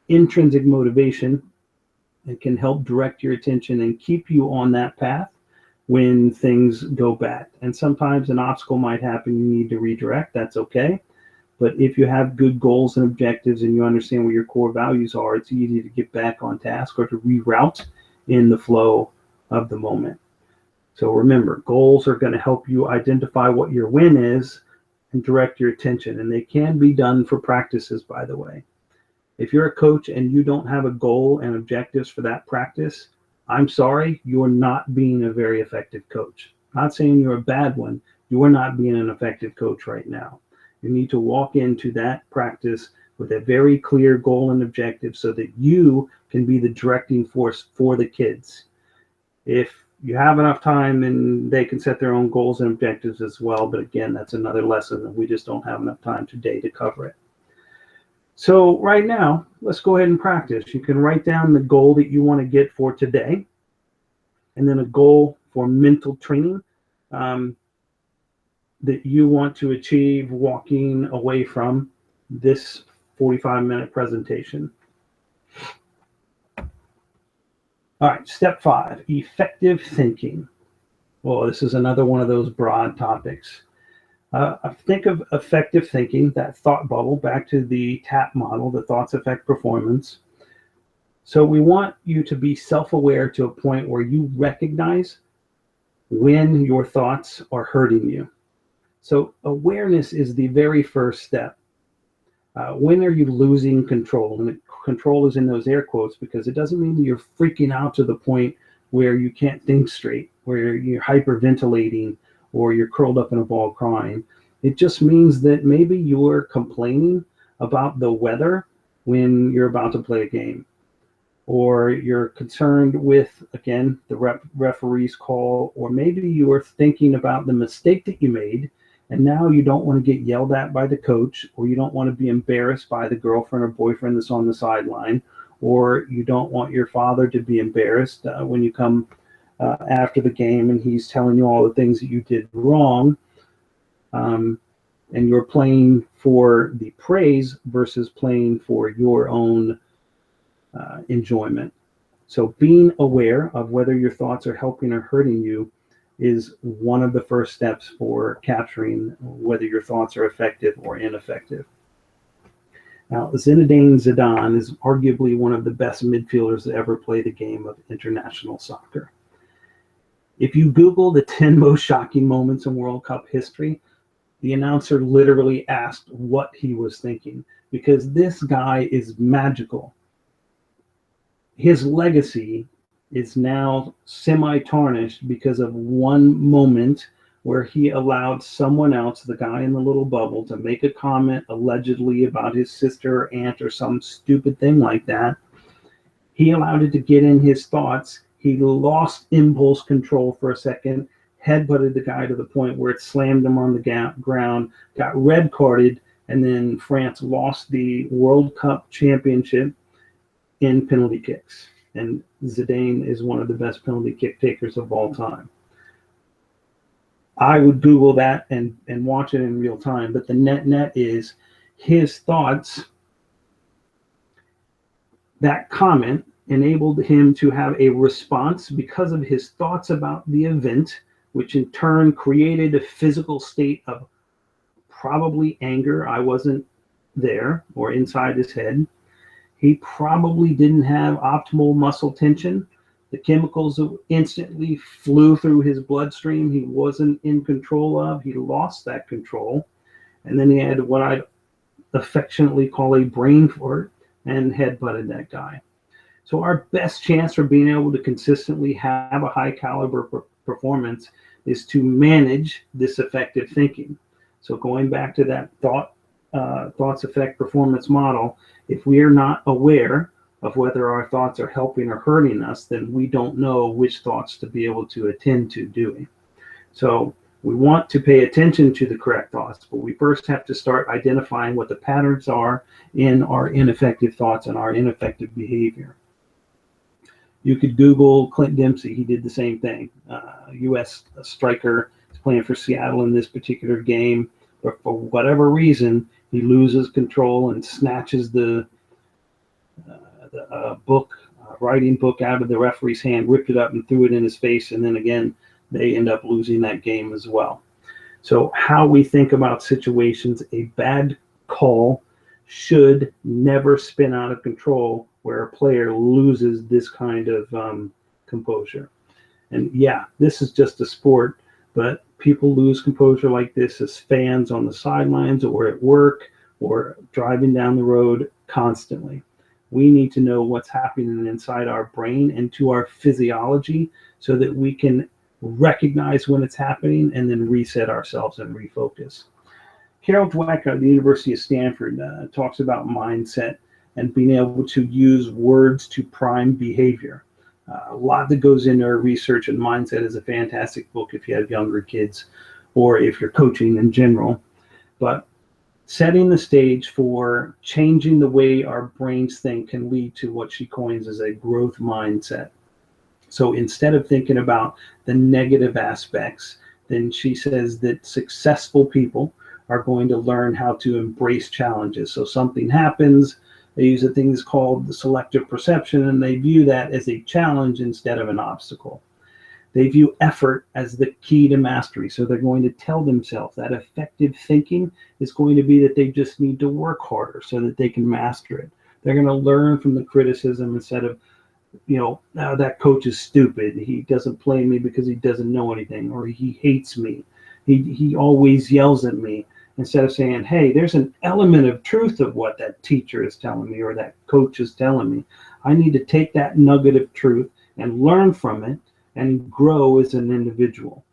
intrinsic motivation and can help direct your attention and keep you on that path when things go bad. And sometimes an obstacle might happen, you need to redirect, that's okay. But if you have good goals and objectives and you understand what your core values are, it's easy to get back on task or to reroute in the flow of the moment. So remember, goals are going to help you identify what your win is and direct your attention. And they can be done for practices, by the way. If you're a coach and you don't have a goal and objectives for that practice, I'm sorry, you're not being a very effective coach. I'm not saying you're a bad one. You're not being an effective coach right now. You need to walk into that practice with a very clear goal and objective so that you can be the directing force for the kids. If you have enough time, and they can set their own goals and objectives as well. But again, that's another lesson that we just don't have enough time today to cover it. So right now, let's go ahead and practice. You can write down the goal that you want to get for today, and then a goal for mental training that you want to achieve walking away from this 45-minute presentation. All right, step 5, effective thinking. Well, this is another one of those broad topics. Think of effective thinking, that thought bubble, back to the TAP model, the thoughts affect performance. So we want you to be self-aware to a point where you recognize when your thoughts are hurting you. So awareness is the very first step. When are you losing control? And control is in those air quotes because it doesn't mean that you're freaking out to the point where you can't think straight, where you're hyperventilating or you're curled up in a ball crying. It just means that maybe you're complaining about the weather when you're about to play a game, or you're concerned with, again, the referee's call, or maybe you are thinking about the mistake that you made and now you don't want to get yelled at by the coach, or you don't want to be embarrassed by the girlfriend or boyfriend that's on the sideline, or you don't want your father to be embarrassed when you come after the game and he's telling you all the things that you did wrong, and you're playing for the praise versus playing for your own enjoyment. So being aware of whether your thoughts are helping or hurting you is one of the first steps for capturing whether your thoughts are effective or ineffective. Now, Zinedine Zidane is arguably one of the best midfielders to ever play the game of international soccer. If you Google the 10 most shocking moments in World Cup history, the announcer literally asked what he was thinking, because this guy is magical. His legacy is now semi-tarnished because of one moment where he allowed someone else, the guy in the little bubble, to make a comment allegedly about his sister or aunt or some stupid thing like that. He allowed it to get in his thoughts. He lost impulse control for a second, headbutted the guy to the point where it slammed him on the ground, got red carded, and then France lost the World Cup championship in penalty kicks. And Zidane is one of the best penalty kick takers of all time. I would Google that and watch it in real time. But the net is his thoughts. That comment enabled him to have a response because of his thoughts about the event, which in turn created a physical state of probably anger. I wasn't there, or inside his head. He probably didn't have optimal muscle tension. The chemicals instantly flew through his bloodstream. He wasn't in control of. He lost that control. And then he had what I'd affectionately call a brain fart and headbutted that guy. So our best chance for being able to consistently have a high caliber performance is to manage this effective thinking. So going back to that thoughts affect performance model, if we are not aware of whether our thoughts are helping or hurting us, then we don't know which thoughts to be able to attend to doing. So we want to pay attention to the correct thoughts, but we first have to start identifying what the patterns are in our ineffective thoughts and our ineffective behavior. You could Google Clint Dempsey. He did the same thing. U.S. striker is playing for Seattle in this particular game, but for whatever reason, he loses control and snatches the writing book out of the referee's hand, ripped it up and threw it in his face, and then again, they end up losing that game as well. So how we think about situations, a bad call should never spin out of control where a player loses this kind of composure. And yeah, this is just a sport, but people lose composure like this as fans on the sidelines or at work or driving down the road constantly. We need to know what's happening inside our brain and to our physiology so that we can recognize when it's happening and then reset ourselves and refocus. Carol Dweck at the University of Stanford talks about mindset and being able to use words to prime behavior. A lot that goes into our research, and Mindset is a fantastic book if you have younger kids or if you're coaching in general. But setting the stage for changing the way our brains think can lead to what she coins as a growth mindset. So instead of thinking about the negative aspects, then she says that successful people are going to learn how to embrace challenges. So something happens, they use a thing that's called the selective perception, and they view that as a challenge instead of an obstacle. They view effort as the key to mastery. So they're going to tell themselves that effective thinking is going to be that they just need to work harder so that they can master it. They're going to learn from the criticism instead of, oh, that coach is stupid. He doesn't play me because he doesn't know anything, or he hates me. He always yells at me. Instead of saying, hey, there's an element of truth of what that teacher is telling me or that coach is telling me. I need to take that nugget of truth and learn from it and grow as an individual.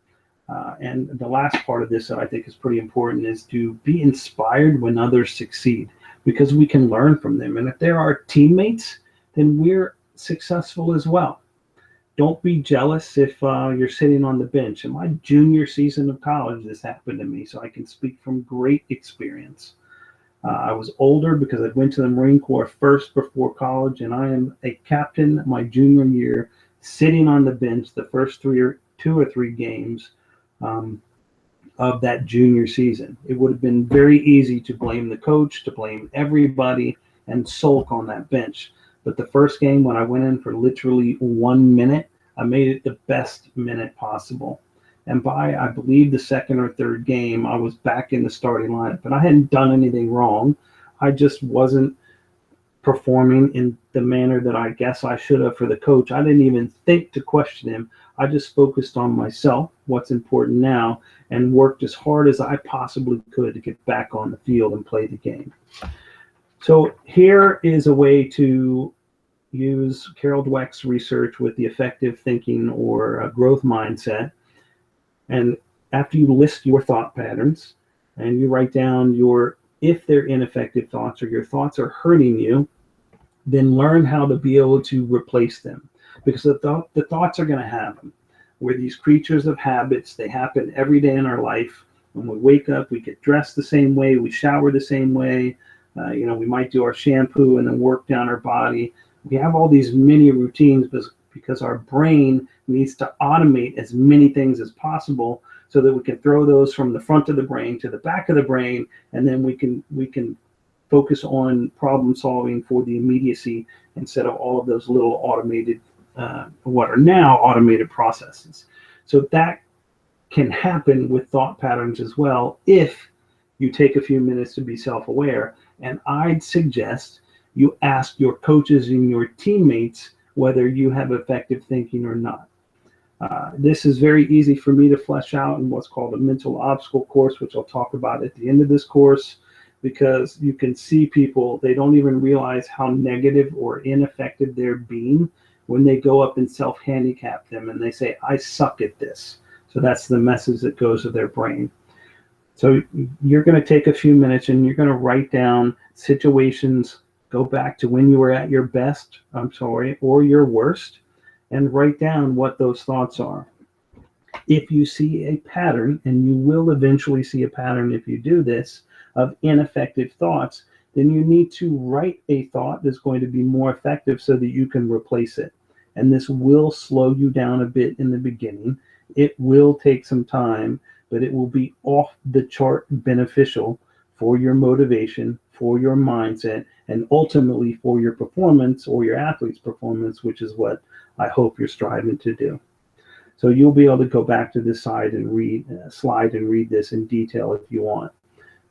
And the last part of this that I think is pretty important is to be inspired when others succeed, because we can learn from them. And if they're our teammates, then we're successful as well. Don't be jealous if you're sitting on the bench. In my junior season of college, this happened to me, so I can speak from great experience. I was older because I went to the Marine Corps first before college, and I am a captain my junior year, sitting on the bench the first two or three games of that junior season. It would have been very easy to blame the coach, to blame everybody, and sulk on that bench. But the first game, when I went in for literally 1 minute, I made it the best minute possible. And by, I believe, the second or third game, I was back in the starting lineup. And I hadn't done anything wrong. I just wasn't performing in the manner that I guess I should have for the coach. I didn't even think to question him. I just focused on myself, what's important now, and worked as hard as I possibly could to get back on the field and play the game. So here is a way to use Carol Dweck's research with the effective thinking or growth mindset. And after you list your thought patterns and you write down if they're ineffective thoughts or your thoughts are hurting you, then learn how to be able to replace them. Because the thoughts are going to happen. We're these creatures of habits. They happen every day in our life. When we wake up, we get dressed the same way, we shower the same way. We might do our shampoo and then work down our body. We have all these mini routines because our brain needs to automate as many things as possible so that we can throw those from the front of the brain to the back of the brain, and then we can focus on problem solving for the immediacy instead of all of those little automated, what are now automated processes. So that can happen with thought patterns as well if you take a few minutes to be self-aware. And I'd suggest you ask your coaches and your teammates whether you have effective thinking or not. This is very easy for me to flesh out in what's called a mental obstacle course, which I'll talk about at the end of this course, because you can see people, they don't even realize how negative or ineffective they're being when they go up and self-handicap them and they say, I suck at this. So that's the message that goes to their brain. So you're going to take a few minutes and you're going to write down situations, go back to when you were at your best, or your worst, and write down what those thoughts are. If you see a pattern, and you will eventually see a pattern if you do this, of ineffective thoughts, then you need to write a thought that's going to be more effective so that you can replace it. And this will slow you down a bit in the beginning. It will take some time, but it will be off the chart beneficial for your motivation, for your mindset, and ultimately for your performance, or your athlete's performance, which is what I hope you're striving to do. So you'll be able to go back to this slide and read this in detail if you want.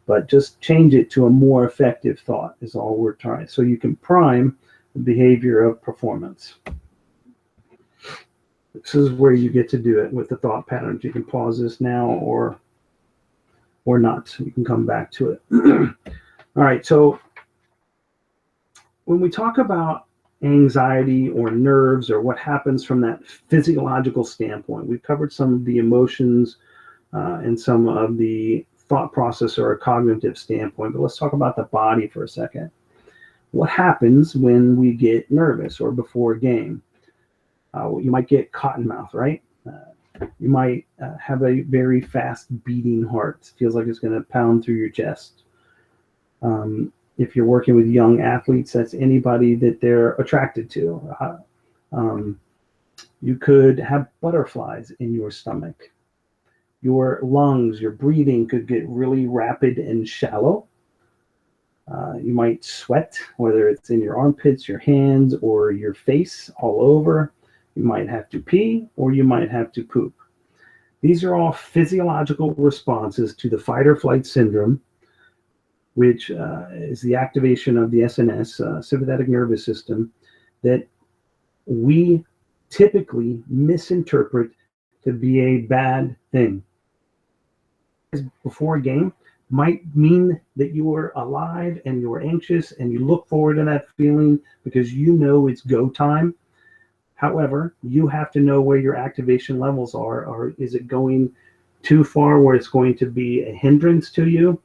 But just change it to a more effective thought is all we're trying. So you can prime the behavior of performance. This is where you get to do it with the thought patterns. You can pause this now or not. You can come back to it. All right, so when we talk about anxiety or nerves or what happens from that physiological standpoint, we've covered some of the emotions and some of the thought process or a cognitive standpoint, but let's talk about the body for a second. What happens when we get nervous or before a game? You might get cotton mouth, right? You might have a very fast beating heart. It feels like it's going to pound through your chest. If you're working with young athletes, that's anybody that they're attracted to. You could have butterflies in your stomach. Your lungs, your breathing could get really rapid and shallow. You might sweat, whether it's in your armpits, your hands, or your face, all over. You might have to pee, or you might have to poop. These are all physiological responses to the fight or flight syndrome, which is the activation of the SNS, sympathetic nervous system, that we typically misinterpret to be a bad thing. Before a game might mean that you are alive and you're anxious and you look forward to that feeling because you know it's go time. However, you have to know where your activation levels are. Or is it going too far where it's going to be a hindrance to you?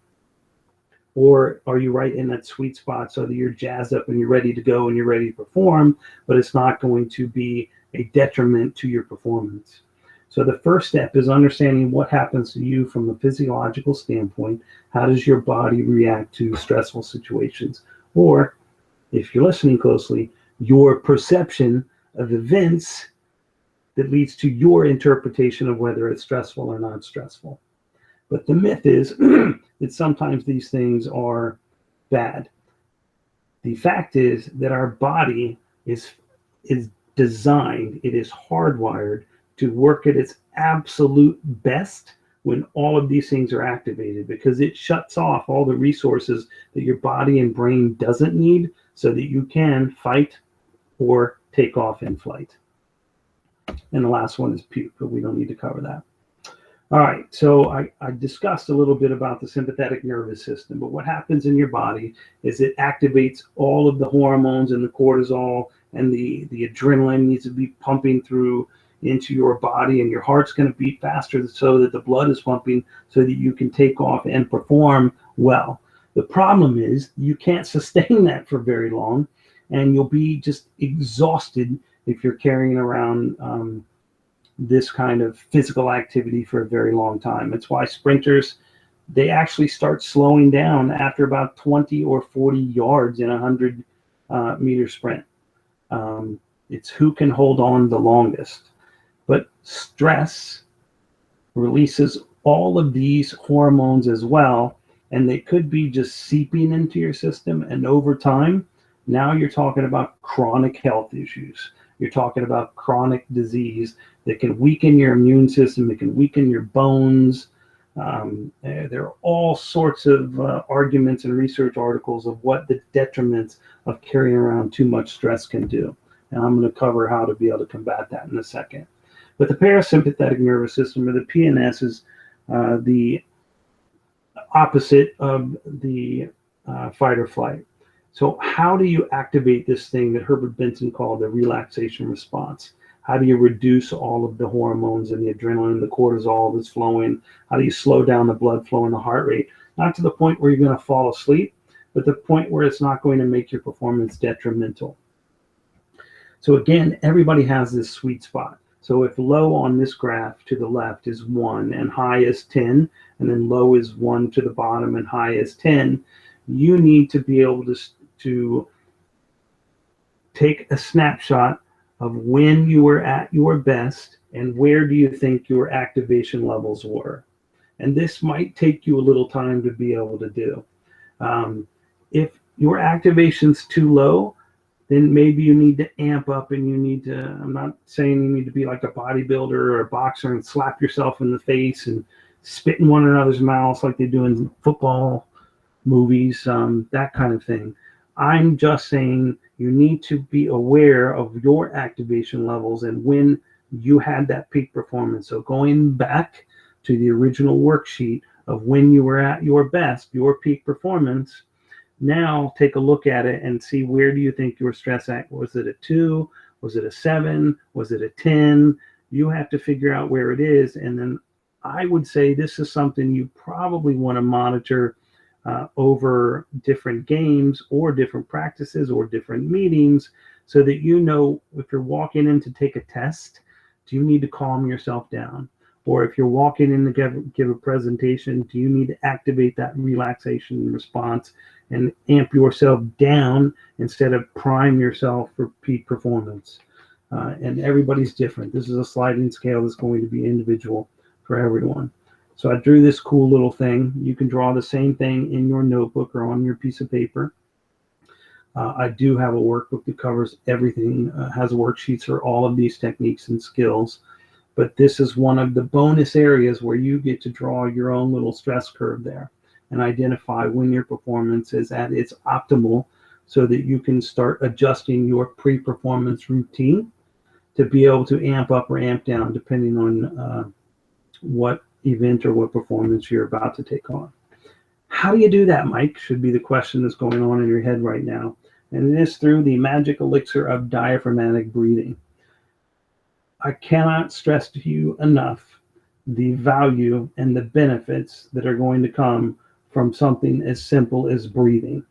Or are you right in that sweet spot so that you're jazzed up and you're ready to go and you're ready to perform, but it's not going to be a detriment to your performance? So the first step is understanding what happens to you from a physiological standpoint. How does your body react to stressful situations? Or, if you're listening closely, your perception of events that leads to your interpretation of whether it's stressful or not stressful. But the myth is that sometimes these things are bad. The fact is that our body is designed, it is hardwired to work at its absolute best when all of these things are activated, because it shuts off all the resources that your body and brain doesn't need so that you can fight or take off in flight. And the last one is puke, but we don't need to cover that. All right, so I discussed a little bit about the sympathetic nervous system, but what happens in your body is it activates all of the hormones and the cortisol, and the adrenaline needs to be pumping through into your body, and your heart's going to beat faster so that the blood is pumping so that you can take off and perform well. The problem is you can't sustain that for very long, and you'll be just exhausted if you're carrying around this kind of physical activity for a very long time. It's why sprinters, they actually start slowing down after about 20 or 40 yards in a 100 meter sprint. It's who can hold on the longest. But stress releases all of these hormones as well, and they could be just seeping into your system, and over time, now you're talking about chronic health issues. You're talking about chronic disease that can weaken your immune system, it can weaken your bones. There are all sorts of arguments and research articles of what the detriments of carrying around too much stress can do. And I'm going to cover how to be able to combat that in a second. But the parasympathetic nervous system, or the PNS, is the opposite of the fight or flight. So how do you activate this thing that Herbert Benson called the relaxation response? How do you reduce all of the hormones and the adrenaline, the cortisol that's flowing? How do you slow down the blood flow and the heart rate? Not to the point where you're going to fall asleep, but the point where it's not going to make your performance detrimental. So again, everybody has this sweet spot. So if low on this graph to the left is 1 and high is 10, and then low is 1 to the bottom and high is 10, you need to be able to take a snapshot of when you were at your best and where do you think your activation levels were. And this might take you a little time to be able to do. If your activation's too low, then maybe you need to amp up and you need to, I'm not saying you need to be like a bodybuilder or a boxer and slap yourself in the face and spit in one another's mouths like they do in football movies, that kind of thing. I'm just saying you need to be aware of your activation levels and when you had that peak performance. So going back to the original worksheet of when you were at your best, your peak performance, now take a look at it and see where do you think your stress at. Was it a 2? Was it a 7? Was it a 10? You have to figure out where it is. And then I would say this is something you probably want to monitor over different games or different practices or different meetings so that you know if you're walking in to take a test, do you need to calm yourself down? Or if you're walking in to give a presentation, do you need to activate that relaxation response and amp yourself down instead of prime yourself for peak performance? And everybody's different. This is a sliding scale that's going to be individual for everyone. So I drew this cool little thing. You can draw the same thing in your notebook or on your piece of paper. I do have a workbook that covers everything, has worksheets for all of these techniques and skills. But this is one of the bonus areas where you get to draw your own little stress curve there and identify when your performance is at its optimal so that you can start adjusting your pre-performance routine to be able to amp up or amp down depending on what event or what performance you're about to take on. How do you do that, Mike? Should be the question that's going on in your head right now. And it is through the magic elixir of diaphragmatic breathing. I cannot stress to you enough the value and the benefits that are going to come from something as simple as breathing.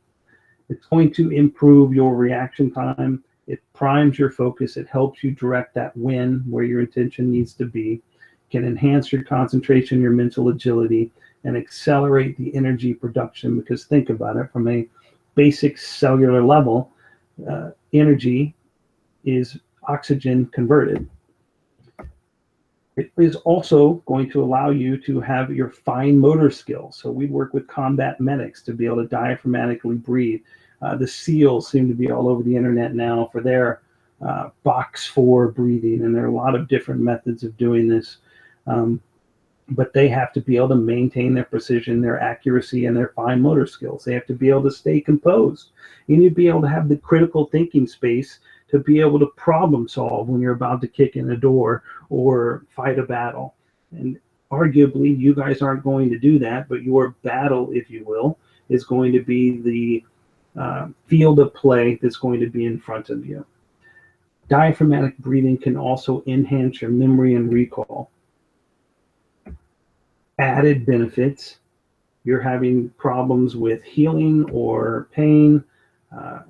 It's going to improve your reaction time. It primes your focus. It helps you direct that win where your intention needs to be. Can enhance your concentration, your mental agility, and accelerate the energy production. Because think about it, from a basic cellular level, energy is oxygen converted. It is also going to allow you to have your fine motor skills. So we work with combat medics to be able to diaphragmatically breathe. The SEALs seem to be all over the internet now for their box 4 breathing, and there are a lot of different methods of doing this. But they have to be able to maintain their precision, their accuracy, and their fine motor skills. They have to be able to stay composed. You need to be able to have the critical thinking space to be able to problem solve when you're about to kick in a door or fight a battle. And arguably, you guys aren't going to do that, but your battle, if you will, is going to be the field of play that's going to be in front of you. Diaphragmatic breathing can also enhance your memory and recall. Added benefits, you're having problems with healing or pain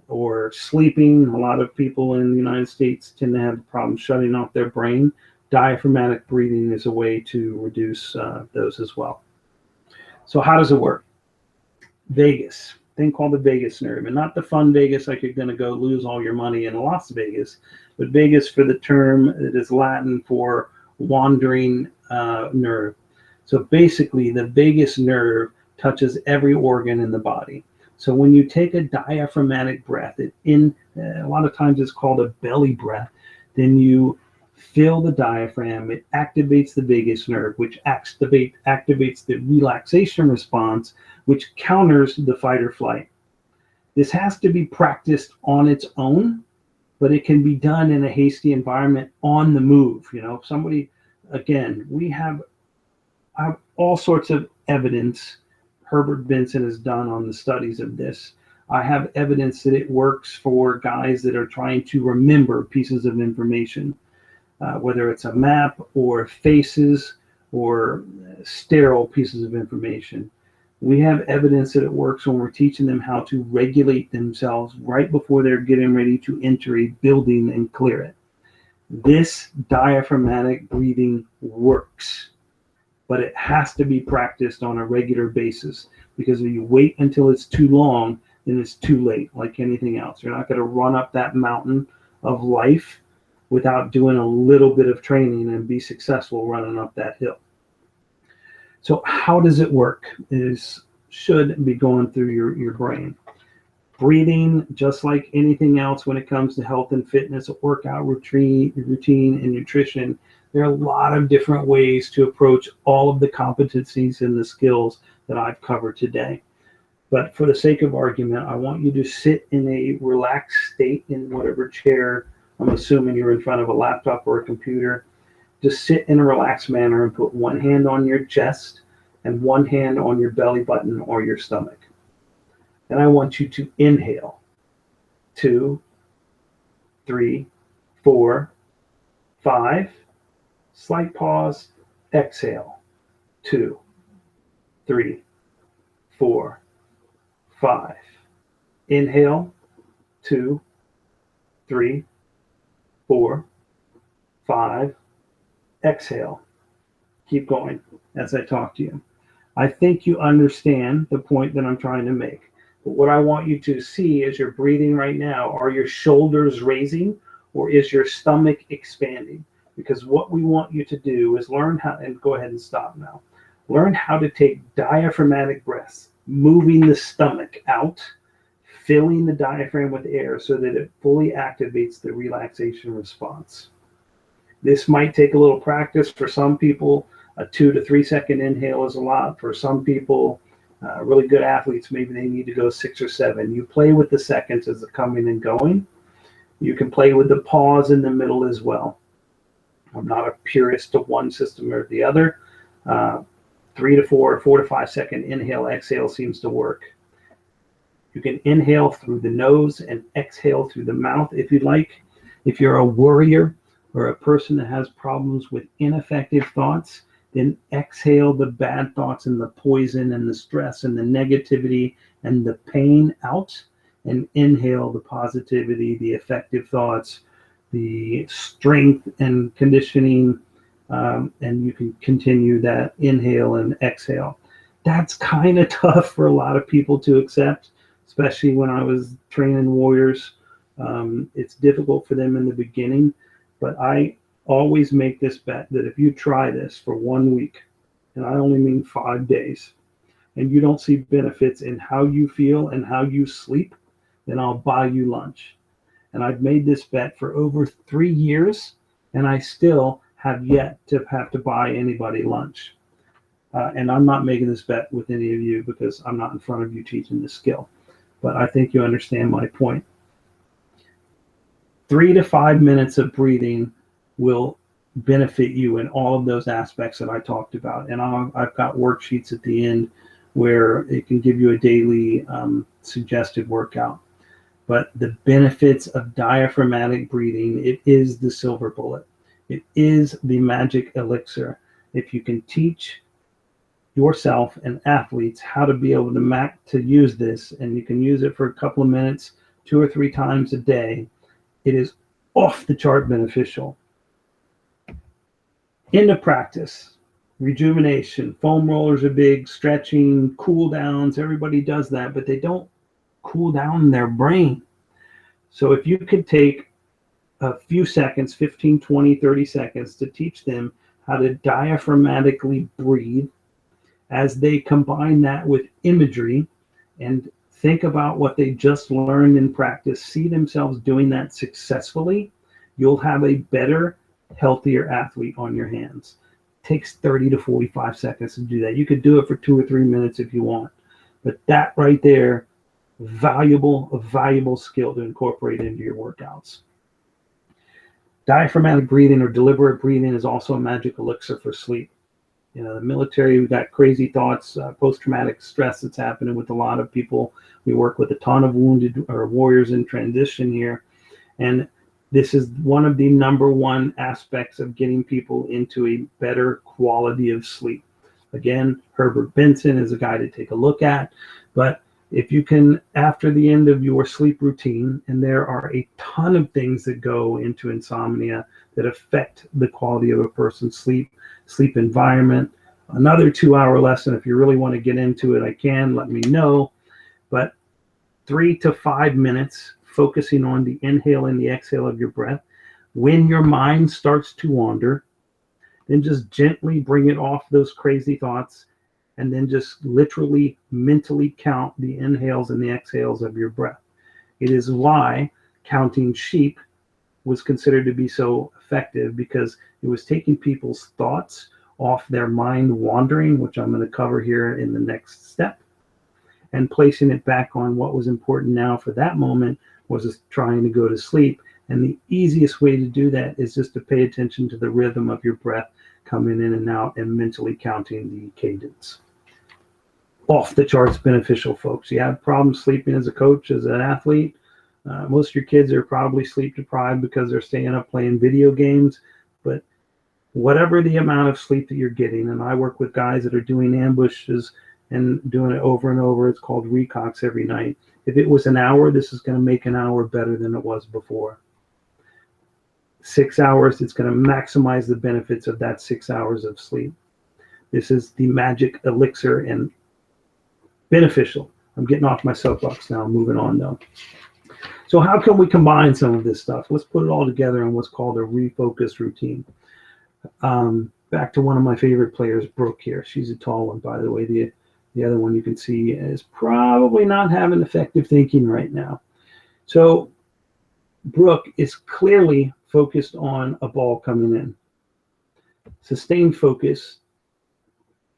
or sleeping. A lot of people in the United States tend to have problems shutting off their brain. Diaphragmatic breathing is a way to reduce those as well. So how does it work? Vagus, thing called the vagus nerve, and not the fun Vegas like you're going to go lose all your money in Las Vegas, but vagus for the term that is Latin for wandering nerve. So basically, the vagus nerve touches every organ in the body. So when you take a diaphragmatic breath, a lot of times it's called a belly breath, then you fill the diaphragm, it activates the vagus nerve, which activates the relaxation response, which counters the fight or flight. This has to be practiced on its own, but it can be done in a hasty environment on the move. You know, somebody, again, we have all sorts of evidence Herbert Benson has done on the studies of this. I have evidence that it works for guys that are trying to remember pieces of information. whether it's a map or faces or sterile pieces of information. We have evidence that it works when we're teaching them how to regulate themselves right before they're getting ready to enter a building and clear it. This diaphragmatic breathing works, but it has to be practiced on a regular basis, because if you wait until it's too long, then it's too late, like anything else. You're not going to run up that mountain of life without doing a little bit of training and be successful running up that hill. So how does it work? It should be going through your brain. Breathing, just like anything else when it comes to health and fitness, workout routine and nutrition, there are a lot of different ways to approach all of the competencies and the skills that I've covered today. But for the sake of argument, I want you to sit in a relaxed state in whatever chair. I'm assuming you're in front of a laptop or a computer. Just sit in a relaxed manner and put one hand on your chest and one hand on your belly button or your stomach. And I want you to inhale. 2, 3, 4, 5. Slight pause. Exhale. 2, 3, 4, 5. Inhale. 2, 3, 4, 5. Exhale. Keep going as I talk to you. I think you understand the point that I'm trying to make. But what I want you to see as you're breathing right now, are your shoulders raising or is your stomach expanding? Because what we want you to do is learn how, and go ahead and stop now. Learn how to take diaphragmatic breaths, moving the stomach out, filling the diaphragm with air so that it fully activates the relaxation response. This might take a little practice. For some people, a 2 to 3 second inhale is a lot. For some people, really good athletes, maybe they need to go 6 or 7. You play with the seconds as they're coming and going. You can play with the pause in the middle as well. I'm not a purist to one system or the other. 3 to 4, 4 to 5 second inhale, exhale seems to work. You can inhale through the nose and exhale through the mouth if you'd like. If you're a worrier or a person that has problems with ineffective thoughts, then exhale the bad thoughts and the poison and the stress and the negativity and the pain out, and inhale the positivity, the effective thoughts, the strength and conditioning, and you can continue that inhale and exhale. That's kind of tough for a lot of people to accept, especially when I was training warriors. It's difficult for them in the beginning, but I always make this bet that if you try this for 1 week, and I only mean 5 days, and you don't see benefits in how you feel and how you sleep, then I'll buy you lunch. And I've made this bet for over 3 years, and I still have yet to have to buy anybody lunch. And I'm not making this bet with any of you because I'm not in front of you teaching this skill. But I think you understand my point. 3 to 5 minutes of breathing will benefit you in all of those aspects that I talked about. And I've got worksheets at the end where it can give you a daily suggested workout. But the benefits of diaphragmatic breathing, it is the silver bullet. It is the magic elixir. If you can teach yourself and athletes how to be able to use this, and you can use it for a couple of minutes, 2 or 3 times a day, it is off the chart beneficial. Into practice, rejuvenation, foam rollers are big, stretching, cool downs, everybody does that, but they don't cool down their brain. So if you could take a few seconds, 15, 20, 30 seconds to teach them how to diaphragmatically breathe, as they combine that with imagery and think about what they just learned in practice, see themselves doing that successfully, you'll have a better, healthier athlete on your hands. It takes 30 to 45 seconds to do that. You could do it for 2 or 3 minutes if you want, but that right there, a valuable skill to incorporate into your workouts. Diaphragmatic breathing or deliberate breathing is also a magic elixir for sleep. You know, the military, we've got crazy thoughts, post-traumatic stress that's happening with a lot of people. We work with a ton of wounded or warriors in transition here. And This is one of the number one aspects of getting people into a better quality of sleep. Again, Herbert Benson is a guy to take a look at, but if you can, after the end of your sleep routine, and there are a ton of things that go into insomnia that affect the quality of a person's sleep environment. Another 2-hour lesson, if you really want to get into it, I can, let me know. But 3 to 5 minutes focusing on the inhale and the exhale of your breath. When your mind starts to wander, then just gently bring it off those crazy thoughts, and then just literally mentally count the inhales and the exhales of your breath. It is why counting sheep was considered to be so effective, because it was taking people's thoughts off their mind wandering, which I'm going to cover here in the next step, and placing it back on what was important now for that moment, was trying to go to sleep. And the easiest way to do that is just to pay attention to the rhythm of your breath coming in and out, and mentally counting the cadence. Off the charts beneficial, folks. You have problems sleeping as a coach, as an athlete. Most of your kids are probably sleep deprived because they're staying up playing video games. But whatever the amount of sleep that you're getting, and I work with guys that are doing ambushes and doing it over and over. It's called recox every night. If it was an hour, this is going to make an hour better than it was before. 6 hours, it's going to maximize the benefits of that 6 hours of sleep. This is the magic elixir and beneficial. I'm getting off my soapbox now, moving on though. So how can we combine some of this stuff? Let's put it all together in what's called a refocus routine. Back to one of my favorite players, Brooke here. She's a tall one, by the way. The other one you can see is probably not having effective thinking right now. So Brooke is clearly focused on a ball coming in. Sustained focus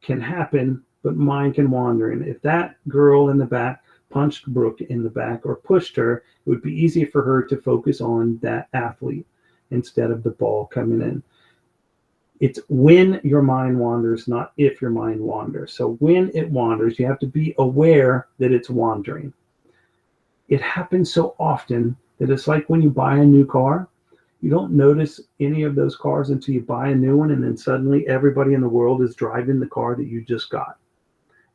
can happen, but mind can wander. And if that girl in the back punched Brooke in the back or pushed her, it would be easy for her to focus on that athlete instead of the ball coming in. It's when your mind wanders, not if your mind wanders. So when it wanders, you have to be aware that it's wandering. It happens so often that it's like when you buy a new car, you don't notice any of those cars until you buy a new one, and then suddenly everybody in the world is driving the car that you just got.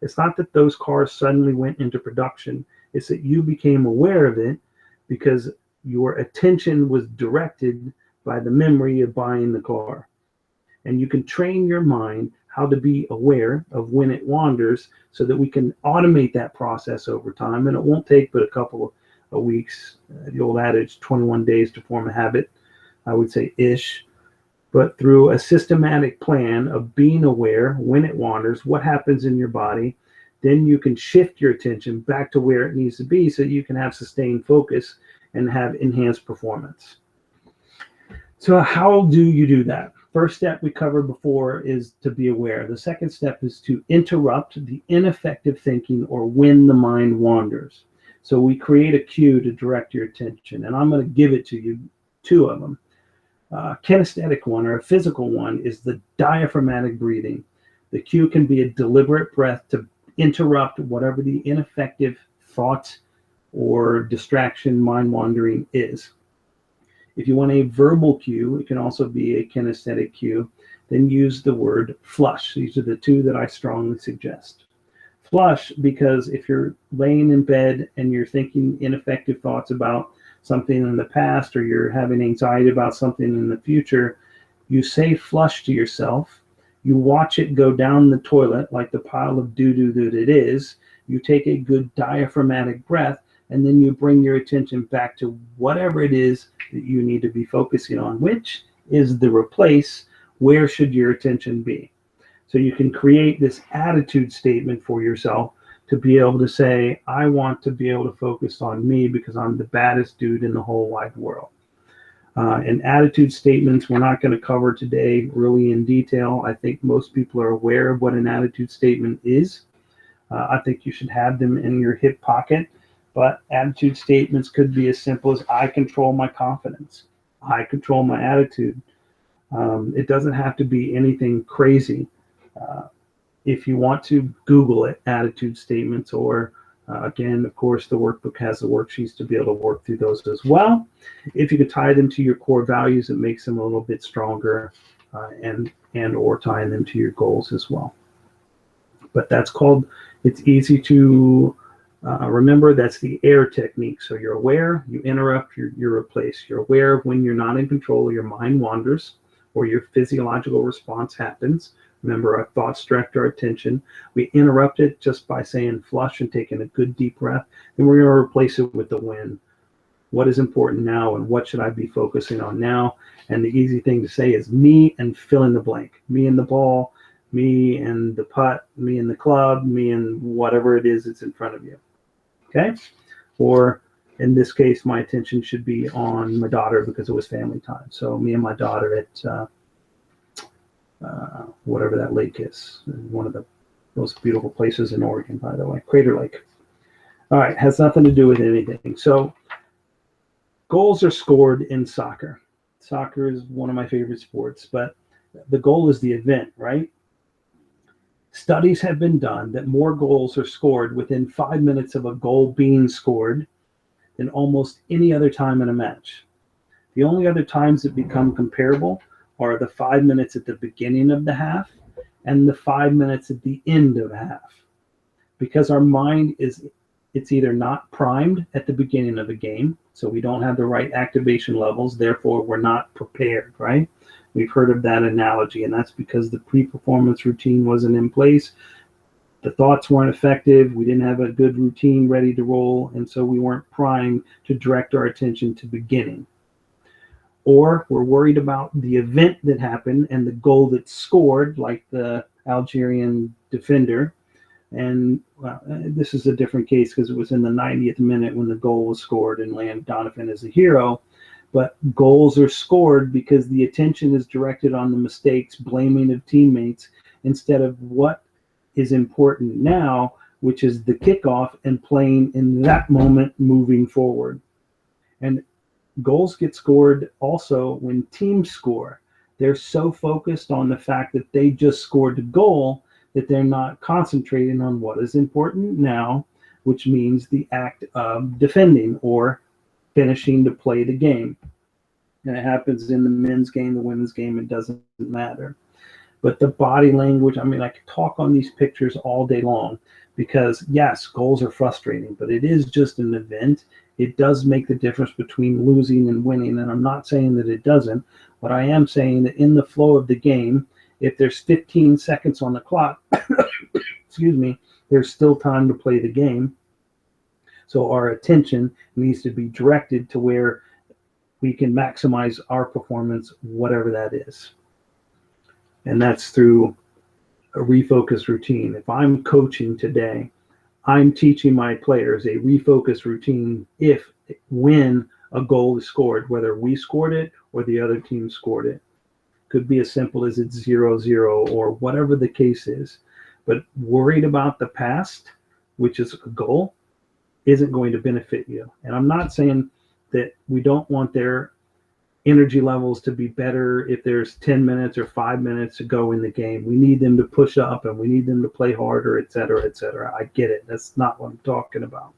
It's not that those cars suddenly went into production. It's that you became aware of it because your attention was directed by the memory of buying the car. And you can train your mind how to be aware of when it wanders so that we can automate that process over time. And it won't take but a couple of weeks. The old adage, 21 days to form a habit, I would say ish. But through a systematic plan of being aware when it wanders, what happens in your body, then you can shift your attention back to where it needs to be so you can have sustained focus and have enhanced performance. So how do you do that? First step we covered before is to be aware. The second step is to interrupt the ineffective thinking or when the mind wanders. So we create a cue to direct your attention, and I'm going to give it to you, 2 of them. Kinesthetic one, or a physical one, is the diaphragmatic breathing. The cue can be a deliberate breath to interrupt whatever the ineffective thought or distraction, mind wandering is. If you want a verbal cue, it can also be a kinesthetic cue. Then use the word flush. These are the 2 that I strongly suggest. Flush, because if you're laying in bed and you're thinking ineffective thoughts about something in the past, or you're having anxiety about something in the future, you say flush to yourself. You watch it go down the toilet like the pile of doo-doo that it is. You take a good diaphragmatic breath, and then you bring your attention back to whatever it is that you need to be focusing on, which is the replace. Where should your attention be? So you can create this attitude statement for yourself to be able to say, I want to be able to focus on me because I'm the baddest dude in the whole wide world. And attitude statements we're not going to cover today really in detail. I think most people are aware of what an attitude statement is. I think you should have them in your hip pocket. But attitude statements could be as simple as, I control my confidence. I control my attitude. It doesn't have to be anything crazy. If you want to Google it, attitude statements, or Again, of course, the workbook has the worksheets to be able to work through those as well. If you could tie them to your core values, it makes them a little bit stronger, and or tying them to your goals as well. But that's called, it's easy to remember, that's the AIR technique. So you're aware, you interrupt, you replace. You're aware of when you're not in control, your mind wanders, or your physiological response happens. Remember, our thoughts direct our attention. We interrupt it just by saying flush and taking a good deep breath. And we're going to replace it with the when. What is important now, and what should I be focusing on now? And the easy thing to say is me and fill in the blank. Me and the ball, me and the putt, me and the club, me and whatever it is that's in front of you. Okay? Or in this case, my attention should be on my daughter because it was family time. So me and my daughter at whatever that lake is, one of the most beautiful places in Oregon, by the way, Crater Lake. All right, has nothing to do with anything. So goals are scored in soccer. Soccer is one of my favorite sports, but the goal is the event, right? Studies have been done that more goals are scored within 5 minutes of a goal being scored than almost any other time in a match. The only other times that become comparable are the 5 minutes at the beginning of the half and the 5 minutes at the end of a half. Because our mind it's either not primed at the beginning of a game, so we don't have the right activation levels, therefore we're not prepared, right? We've heard of that analogy, and that's because the pre-performance routine wasn't in place. The thoughts weren't effective. We didn't have a good routine ready to roll, and so we weren't primed to direct our attention to beginning. Or we're worried about the event that happened and the goal that's scored, like the Algerian defender. And this is a different case because it was in the 90th minute when the goal was scored and Landon Donovan is a hero. But goals are scored because the attention is directed on the mistakes, blaming of teammates, instead of what is important now, which is the kickoff and playing in that moment moving forward. And goals get scored also when teams score. They're so focused on the fact that they just scored the goal that they're not concentrating on what is important now, which means the act of defending or finishing to play the game. And it happens in the men's game, the women's game, it doesn't matter. But the body language, I mean, I could talk on these pictures all day long because, yes, goals are frustrating, but it is just an event. It does make the difference between losing and winning, and I'm not saying that it doesn't, but I am saying that in the flow of the game, if there's 15 seconds on the clock, excuse me, there's still time to play the game. So our attention needs to be directed to where we can maximize our performance, whatever that is. And that's through a refocus routine. If I'm coaching today, I'm teaching my players a refocus routine when a goal is scored, whether we scored it or the other team scored it. Could be as simple as it's 0-0 or whatever the case is. But worried about the past, which is a goal, isn't going to benefit you. And I'm not saying that we don't want their energy levels to be better if there's 10 minutes or 5 minutes to go in the game. We need them to push up and we need them to play harder, et cetera, et cetera. I get it. That's not what I'm talking about.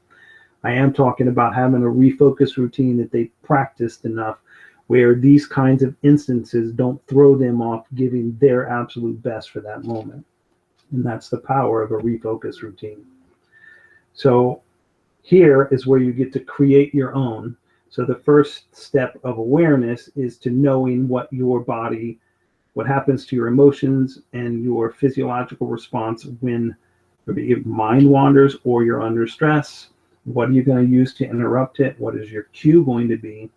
I am talking about having a refocus routine that they practiced enough where these kinds of instances don't throw them off giving their absolute best for that moment. And that's the power of a refocus routine. So here is where you get to create your own. So the first step of awareness is to knowing what your body, what happens to your emotions and your physiological response when your mind wanders or you're under stress. What are you going to use to interrupt it? What is your cue going to be?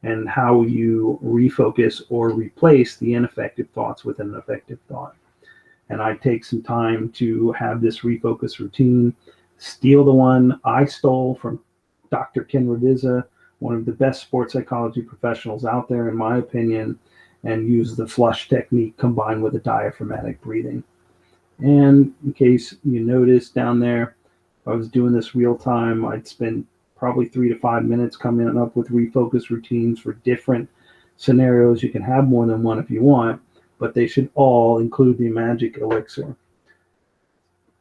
And how you refocus or replace the ineffective thoughts with an effective thought. And I take some time to have this refocus routine, steal the one I stole from Dr. Ken Ravizza, one of the best sports psychology professionals out there, in my opinion, and use the flush technique combined with a diaphragmatic breathing. And in case you noticed down there, if I was doing this real time, I'd spend probably 3 to 5 minutes coming up with refocus routines for different scenarios. You can have more than one if you want, but they should all include the magic elixir.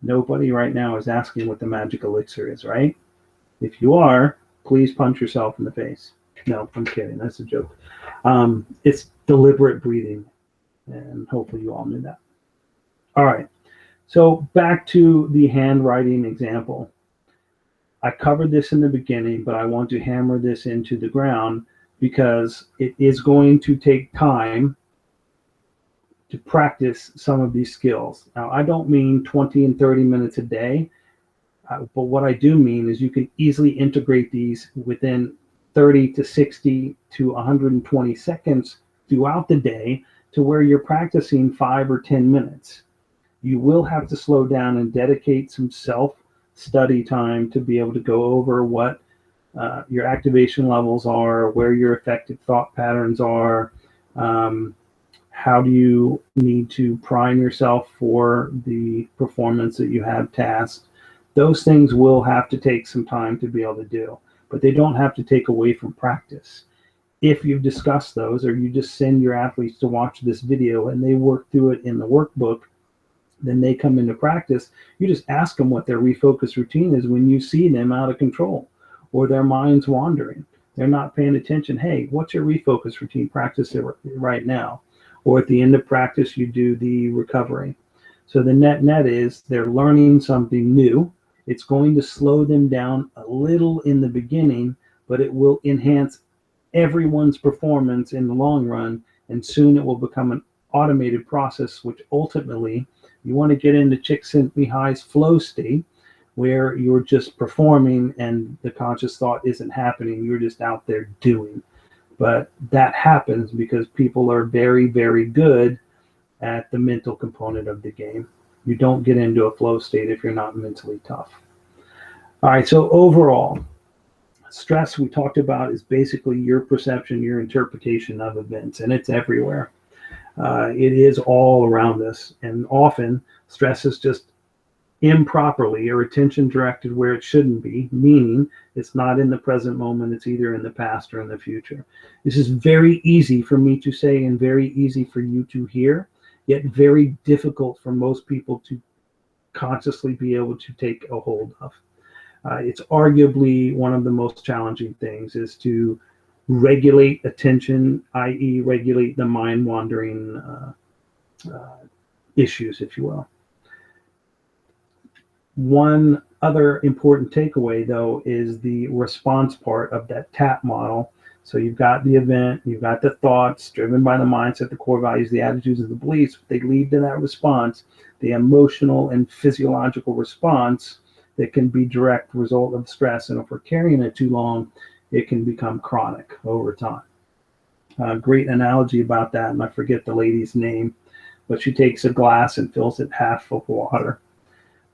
Nobody right now is asking what the magic elixir is, right? If you are, please punch yourself in the face. No, I'm kidding. That's a joke. It's deliberate breathing, and hopefully you all knew that. All right. So back to the handwriting example. I covered this in the beginning, but I want to hammer this into the ground because it is going to take time to practice some of these skills. Now, I don't mean 20 and 30 minutes a day, but what I do mean is you can easily integrate these within 30 to 60 to 120 seconds throughout the day to where you're practicing 5 or 10 minutes. You will have to slow down and dedicate some self-study time to be able to go over what your activation levels are, where your effective thought patterns are, how do you need to prime yourself for the performance that you have tasked. Those things will have to take some time to be able to do, but they don't have to take away from practice. If you've discussed those, or you just send your athletes to watch this video and they work through it in the workbook, then they come into practice. You just ask them what their refocus routine is when you see them out of control or their mind's wandering. They're not paying attention. Hey, what's your refocus routine? Practice it right now. Or at the end of practice, you do the recovery. So the net is they're learning something new. It's going to slow them down a little in the beginning, but it will enhance everyone's performance in the long run. And soon it will become an automated process, which ultimately you want to get into Csikszentmihalyi's flow state, where you're just performing and the conscious thought isn't happening. You're just out there doing. But that happens because people are very, very good at the mental component of the game. You don't get into a flow state if you're not mentally tough. All right, so overall, stress we talked about is basically your perception, your interpretation of events, and it's everywhere. It is all around us, and often stress is just improperly or attention directed where it shouldn't be, meaning it's not in the present moment, it's either in the past or in the future. This is very easy for me to say and very easy for you to hear, yet very difficult for most people to consciously be able to take a hold of. It's arguably one of the most challenging things is to regulate attention, i.e. regulate the mind wandering issues, if you will. One other important takeaway, though, is the response part of that TAP model. So you've got the event, you've got the thoughts driven by the mindset, the core values, the attitudes, and the beliefs. They lead to that response, the emotional and physiological response that can be direct result of stress. And if we're carrying it too long, it can become chronic over time. Great analogy about that, and I forget the lady's name, but she takes a glass and fills it half full of water.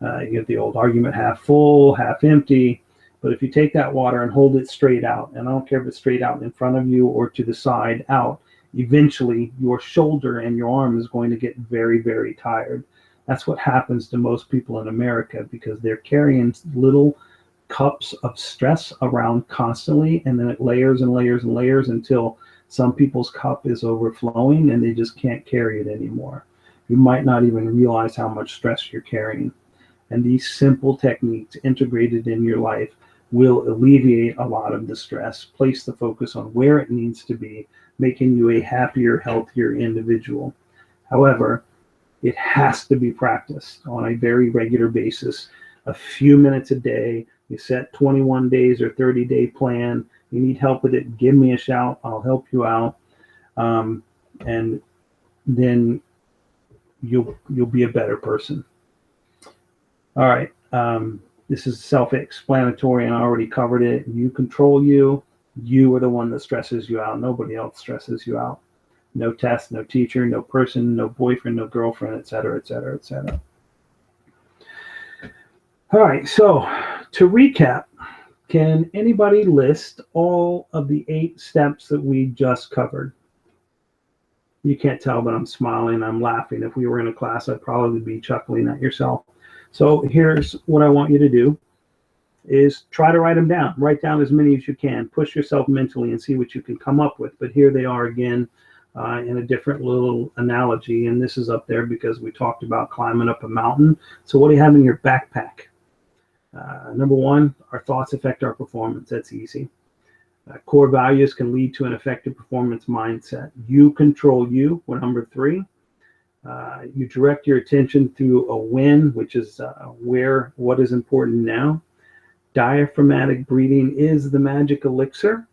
You get the old argument, half full, half empty. But if you take that water and hold it straight out, and I don't care if it's straight out in front of you or to the side out, eventually your shoulder and your arm is going to get very, very tired. That's what happens to most people in America because they're carrying little cups of stress around constantly, and then it layers and layers and layers until some people's cup is overflowing and they just can't carry it anymore. You might not even realize how much stress you're carrying. And these simple techniques integrated in your life will alleviate a lot of the stress, place the focus on where it needs to be, making you a happier, healthier individual. However, it has to be practiced on a very regular basis, a few minutes a day. You set 21 days or 30-day plan. You need help with it, give me a shout. I'll help you out. And then you'll be a better person. All right. This is self-explanatory, and I already covered it. You control you. You are the one that stresses you out. Nobody else stresses you out. No test, no teacher, no person, no boyfriend, no girlfriend, et cetera, et cetera, et cetera. All right. So to recap, can anybody list all of the 8 steps that we just covered? You can't tell, but I'm smiling. I'm laughing. If we were in a class, I'd probably be chuckling at yourself. So here's what I want you to do is try to write them down. Write down as many as you can. Push yourself mentally and see what you can come up with. But here they are again in a different little analogy. And this is up there because we talked about climbing up a mountain. So what do you have in your backpack? Number one, our thoughts affect our performance. That's easy. Core values can lead to an effective performance mindset. You control you. Number three, you direct your attention through a win, which is what is important now. Diaphragmatic breathing is the magic elixir.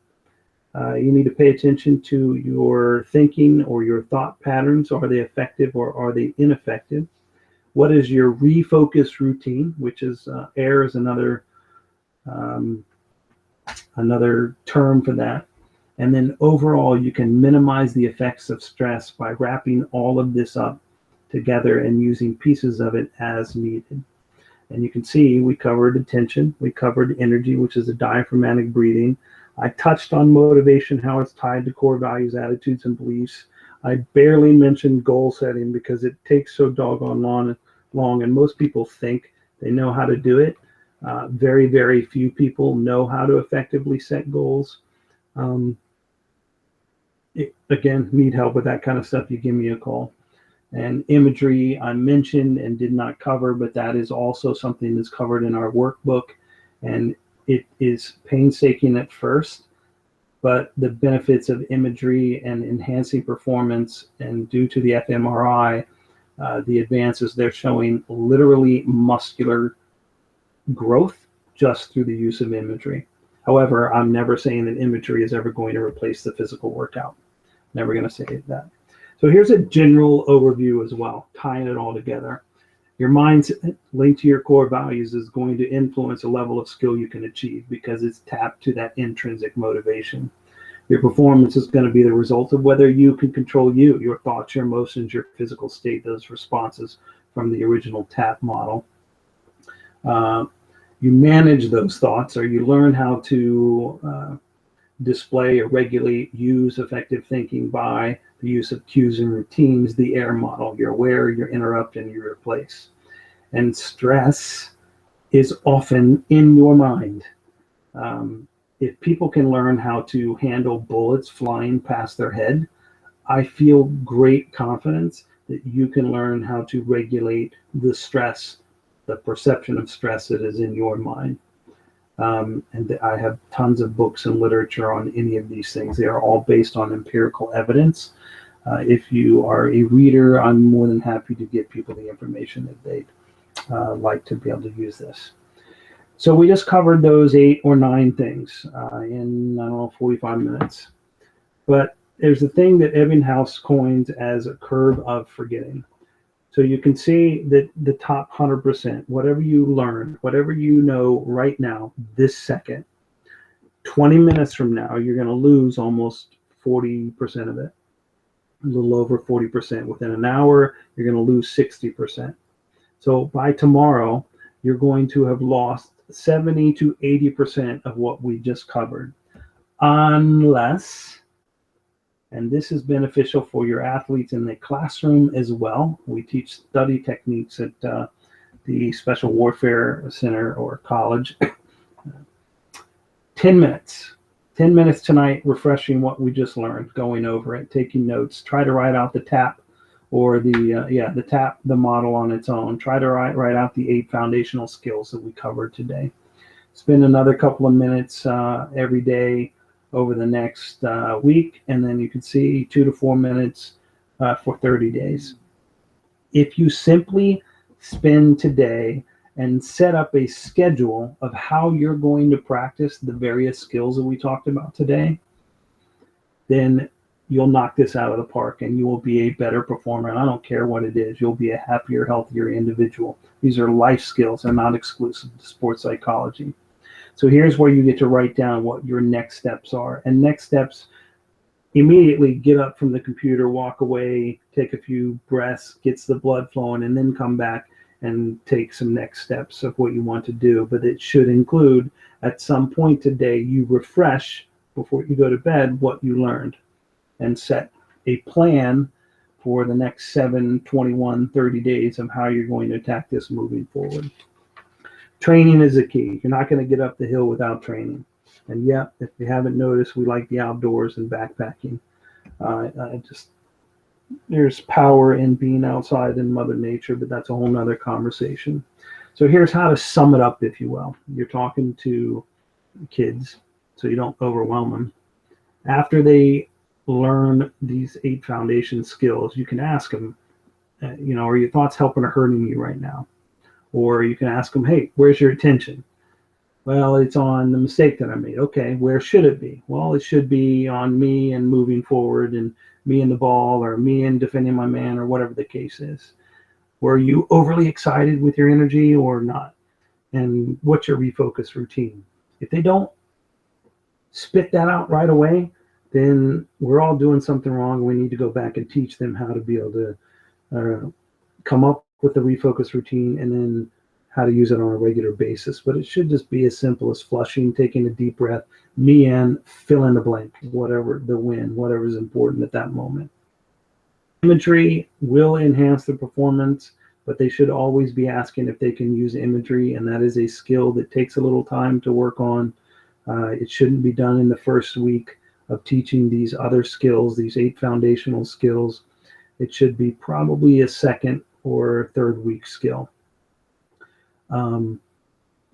You need to pay attention to your thinking or your thought patterns. Are they effective or are they ineffective? What is your refocus routine, which is AIR is another term for that. And then overall, you can minimize the effects of stress by wrapping all of this up together and using pieces of it as needed. And you can see we covered attention, we covered energy, which is the diaphragmatic breathing. I touched on motivation, how it's tied to core values, attitudes, and beliefs. I barely mentioned goal setting because it takes so doggone long, and most people think they know how to do it. Very, very few people know how to effectively set goals. Again, need help with that kind of stuff, you give me a call. And imagery I mentioned and did not cover, but that is also something that's covered in our workbook. And it is painstaking at first, but the benefits of imagery and enhancing performance, and due to the fMRI, the advances, they're showing literally muscular growth just through the use of imagery. However, I'm never saying that imagery is ever going to replace the physical workout. Never going to say that. So here's a general overview as well, tying it all together. Your mind's linked to your core values is going to influence the level of skill you can achieve because it's tapped to that intrinsic motivation. Your performance is going to be the result of whether you can control your thoughts, your emotions, your physical state, those responses from the original TAP model. You manage those thoughts, or you learn how to display or regulate, use effective thinking by the use of cues and routines, the AIR model. You're aware, you interrupt, and you replace. And stress is often in your mind. If people can learn how to handle bullets flying past their head, I feel great confidence that you can learn how to regulate the stress, the perception of stress that is in your mind. And I have tons of books and literature on any of these things. They are all based on empirical evidence. If you are a reader, I'm more than happy to give people the information that they'd like to be able to use this. So we just covered those 8 or 9 things in, 45 minutes. But there's a thing that Ebbinghaus coins as a curve of forgetting. So you can see that the top 100%, whatever you learned, whatever you know right now, this second, 20 minutes from now, you're going to lose almost 40% of it, a little over 40%. Within an hour, you're going to lose 60%. So by tomorrow, you're going to have lost 70 to 80% of what we just covered, unless, and this is beneficial for your athletes in the classroom as well. We teach study techniques at the Special Warfare Center or college. 10 minutes. 10 minutes tonight, refreshing what we just learned, going over it, taking notes. Try to write out the TAP or the TAP, the model on its own. Try to write out the 8 foundational skills that we covered today. Spend another couple of minutes every day over the next week, and then you can see 2 to 4 minutes for 30 days. If you simply spend today and set up a schedule of how you're going to practice the various skills that we talked about today, then you'll knock this out of the park and you will be a better performer. And I don't care what it is, you'll be a happier, healthier individual. These are life skills. They're not exclusive to sports psychology. So here's where you get to write down what your next steps are. And next steps, immediately get up from the computer, walk away, take a few breaths, gets the blood flowing, and then come back and take some next steps of what you want to do. But it should include, at some point today, you refresh before you go to bed what you learned and set a plan for the next 7, 21, 30 days of how you're going to attack this moving forward. Training is the key. You're not going to get up the hill without training. And yeah, if you haven't noticed, we like the outdoors and backpacking. Just there's power in being outside in Mother Nature, but that's a whole nother conversation. So here's how to sum it up, if you will. You're talking to kids, so you don't overwhelm them. After they learn these 8 foundation skills, you can ask them, are your thoughts helping or hurting you right now? Or you can ask them, hey, where's your attention? Well, it's on the mistake that I made. Okay, where should it be? Well, it should be on me and moving forward and me and the ball or me and defending my man or whatever the case is. Were you overly excited with your energy or not? And what's your refocus routine? If they don't spit that out right away, then we're all doing something wrong. We need to go back and teach them how to be able to come up with the refocus routine and then how to use it on a regular basis. But it should just be as simple as flushing, taking a deep breath, me in, fill in the blank, whatever the win, whatever is important at that moment. Imagery will enhance the performance, but they should always be asking if they can use imagery, and that is a skill that takes a little time to work on. It shouldn't be done in the first week of teaching these other skills, these 8 foundational skills. It should be probably a second or third week skill. And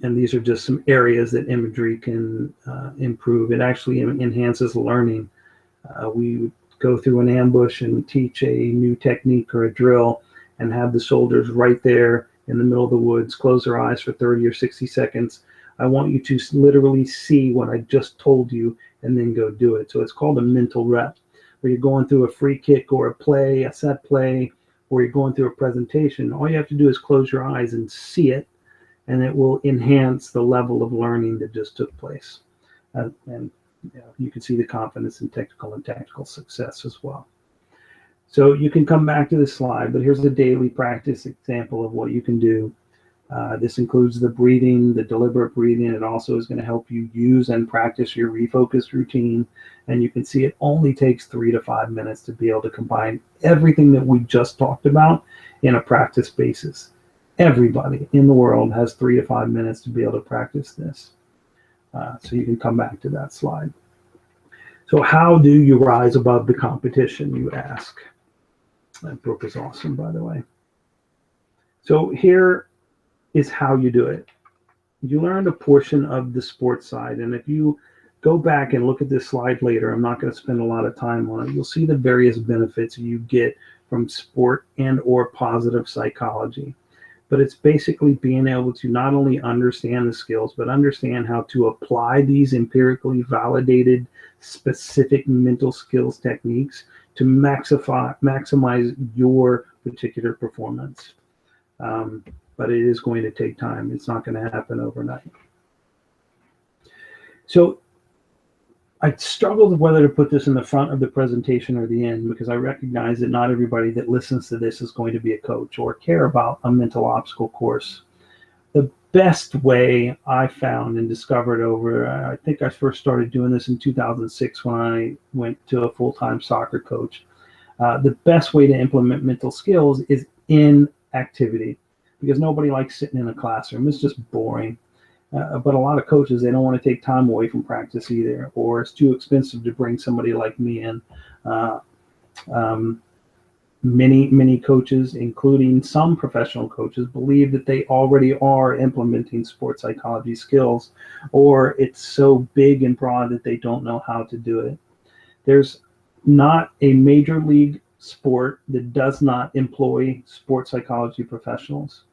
these are just some areas that imagery can improve. It actually enhances learning. We go through an ambush and teach a new technique or a drill and have the soldiers right there in the middle of the woods, close their eyes for 30 or 60 seconds. I want you to literally see what I just told you and then go do it. So it's called a mental rep, where you're going through a free kick or a play, a set play, or you're going through a presentation. All you have to do is close your eyes and see it, and it will enhance the level of learning that just took place. And you can see the confidence in technical and tactical success as well. So you can come back to this slide, but here's a daily practice example of what you can do. This includes the breathing, the deliberate breathing. It also is going to help you use and practice your refocus routine. And you can see it only takes 3 to 5 minutes to be able to combine everything that we just talked about in a practice basis. Everybody in the world has 3 to 5 minutes to be able to practice this. So you can come back to that slide. So how do you rise above the competition, you ask? That book is awesome, by the way. So here is how you do it. You learned a portion of the sports side, and if you go back and look at this slide later, I'm not going to spend a lot of time on it. You'll see the various benefits you get from sport and or positive psychology. But it's basically being able to not only understand the skills, but understand how to apply these empirically validated, specific mental skills techniques to maximize your particular performance. But it is going to take time. It's not going to happen overnight. So I struggled whether to put this in the front of the presentation or the end, because I recognize that not everybody that listens to this is going to be a coach or care about a mental obstacle course. The best way I found and discovered I think I first started doing this in 2006 when I went to a full-time soccer coach. The best way to implement mental skills is in activity, because nobody likes sitting in a classroom. It's just boring. But a lot of coaches, they don't want to take time away from practice either, or it's too expensive to bring somebody like me in. Many coaches, including some professional coaches, believe that they already are implementing sports psychology skills, or it's so big and broad that they don't know how to do it. There's not a major league sport that does not employ sports psychology professionals.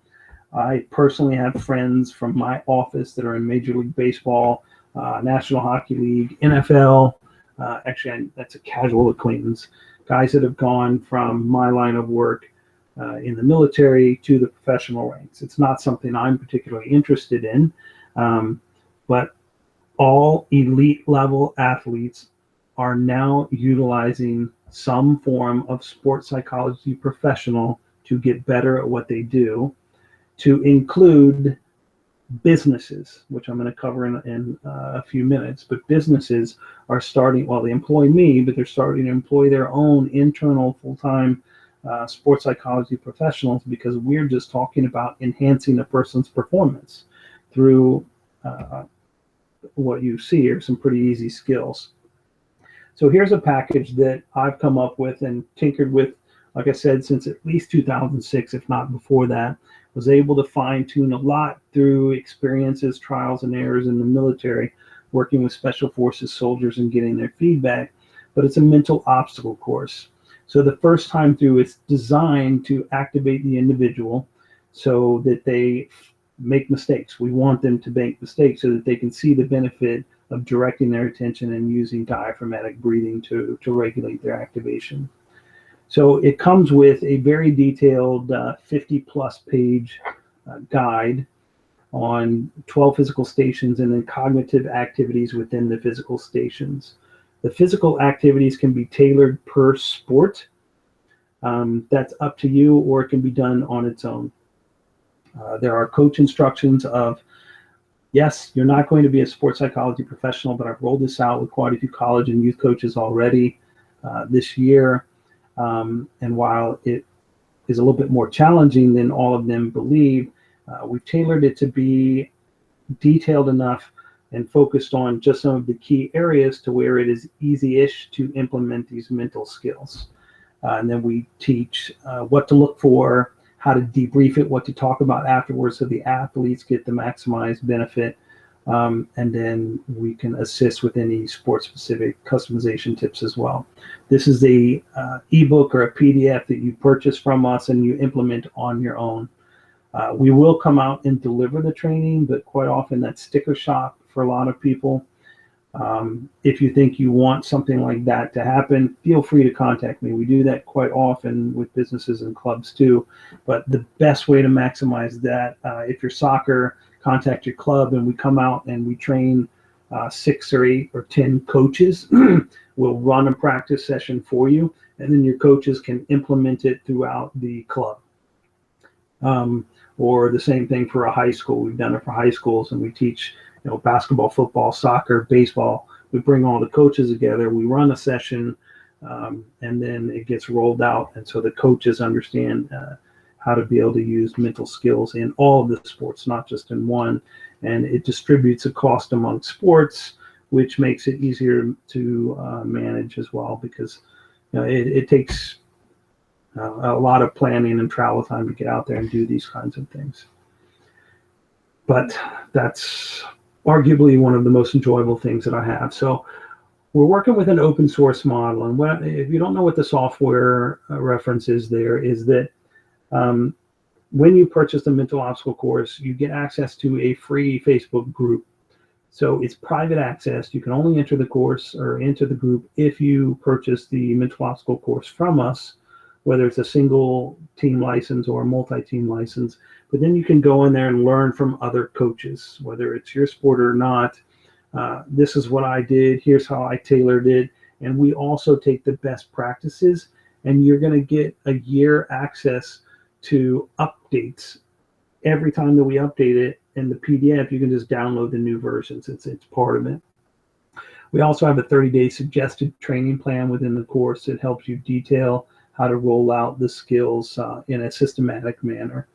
I personally have friends from my office that are in Major League Baseball, National Hockey League, NFL. Actually, that's a casual acquaintance. Guys that have gone from my line of work in the military to the professional ranks. It's not something I'm particularly interested in, but all elite level athletes are now utilizing some form of sports psychology professional to get better at what they do, to include businesses, which I'm going to cover in a few minutes. But businesses are starting, well, they employ me, but they're starting to employ their own internal full-time sports psychology professionals, because we're just talking about enhancing a person's performance through what you see are some pretty easy skills. So here's a package that I've come up with and tinkered with, like I said, since at least 2006, if not before that. Was able to fine tune a lot through experiences, trials, and errors in the military, working with special forces soldiers and getting their feedback. But it's a mental obstacle course. So the first time through, it's designed to activate the individual so that they make mistakes. We want them to make mistakes so that they can see the benefit of directing their attention and using diaphragmatic breathing to regulate their activation. So it comes with a very detailed 50 plus page guide on 12 physical stations and then cognitive activities within the physical stations. The physical activities can be tailored per sport. That's up to you, or it can be done on its own. There are coach instructions of, yes, you're not going to be a sports psychology professional, but I've rolled this out with quite a few college and youth coaches already this year. And while it is a little bit more challenging than all of them believe, we've tailored it to be detailed enough and focused on just some of the key areas to where it is easy-ish to implement these mental skills. And then we teach what to look for, how to debrief it, what to talk about afterwards so the athletes get the maximized benefit. And then we can assist with any sport-specific customization tips as well. This is a ebook or a PDF that you purchase from us and you implement on your own. We will come out and deliver the training, but quite often that's sticker shock for a lot of people. If you think you want something like that to happen, feel free to contact me. We do that quite often with businesses and clubs too. But the best way to maximize that, if you're soccer, contact your club and we come out and we train 6 or 8 or 10 coaches. We'll run a practice session for you, and then your coaches can implement it throughout the club. Or the same thing for a high school. We've done it for high schools, and we teach basketball, football, soccer, baseball. We bring all the coaches together, we run a session, and then it gets rolled out. And so the coaches understand how to be able to use mental skills in all of the sports, not just in one. And it distributes a cost among sports, which makes it easier to manage as well, because it takes a lot of planning and travel time to get out there and do these kinds of things. But that's arguably one of the most enjoyable things that I have. So we're working with an open source model. And if you don't know what the software reference is, there is that when you purchase the mental obstacle course, you get access to a free Facebook group. So it's private access. You can only enter the course or enter the group if you purchase the mental obstacle course from us, whether it's a single team license or a multi-team license. But then you can go in there and learn from other coaches, whether it's your sport or not. This is what I did. Here's how I tailored it. And we also take the best practices, and you're going to get a year access to updates. Every time that we update it in the PDF, you can just download the new versions. It's part of it. We also have a 30-day suggested training plan within the course that helps you detail how to roll out the skills in a systematic manner.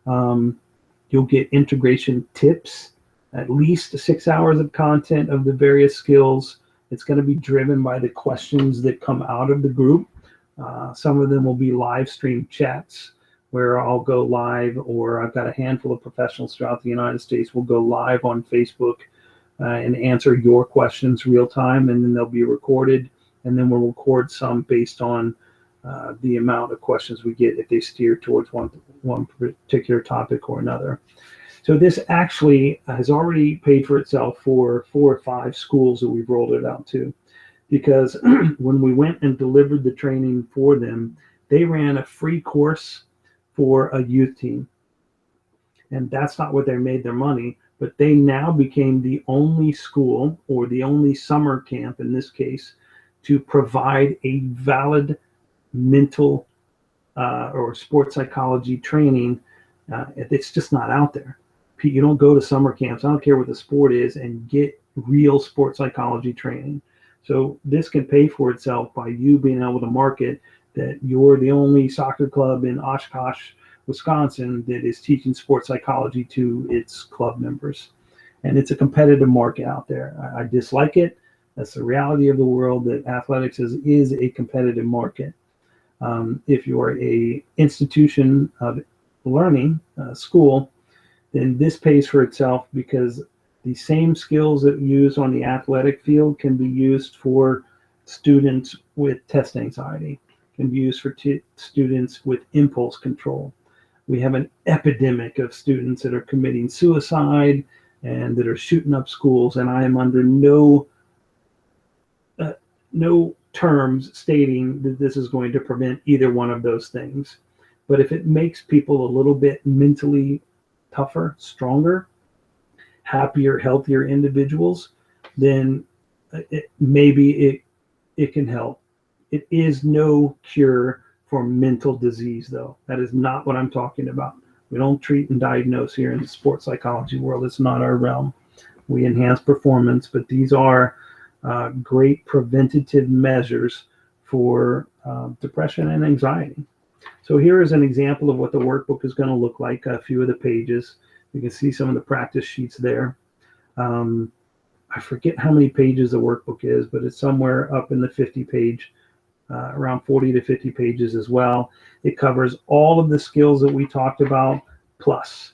You'll get integration tips, at least 6 hours of content of the various skills. It's going to be driven by the questions that come out of the group. Some of them will be live stream chats where I'll go live, or I've got a handful of professionals throughout the United States will go live on Facebook and answer your questions real time, and then they'll be recorded, and then we'll record some based on the amount of questions we get if they steer towards one particular topic or another. So this actually has already paid for itself for 4 or 5 schools that we've rolled it out to, because when we went and delivered the training for them, they ran a free course for a youth team. And that's not what they made their money, but they now became the only school, or the only summer camp in this case, to provide a valid mental or sports psychology training. It's just not out there. You don't go to summer camps, I don't care what the sport is, and get real sports psychology training. So this can pay for itself by you being able to market that you're the only soccer club in Oshkosh, Wisconsin that is teaching sports psychology to its club members. And it's a competitive market out there. I dislike it, That's the reality of the world, that athletics is a competitive market. If you're a institution of learning, school, then this pays for itself, because the same skills that you use on the athletic field can be used for students with test anxiety, can be used for students with impulse control. We have an epidemic of students that are committing suicide and that are shooting up schools, and I am under no terms stating that this is going to prevent either one of those things. But if it makes people a little bit mentally tougher, stronger, happier, healthier individuals, then maybe it can help. It is no cure for mental disease, though. That is not what I'm talking about. We don't treat and diagnose here in the sports psychology world. It's not our realm. We enhance performance, but these are great preventative measures for depression and anxiety. So here is an example of what the workbook is going to look like. A few of the pages. You can see some of the practice sheets there. I forget how many pages the workbook is, but it's somewhere up in the 50 page, around 40 to 50 pages as well. It covers all of the skills that we talked about, plus.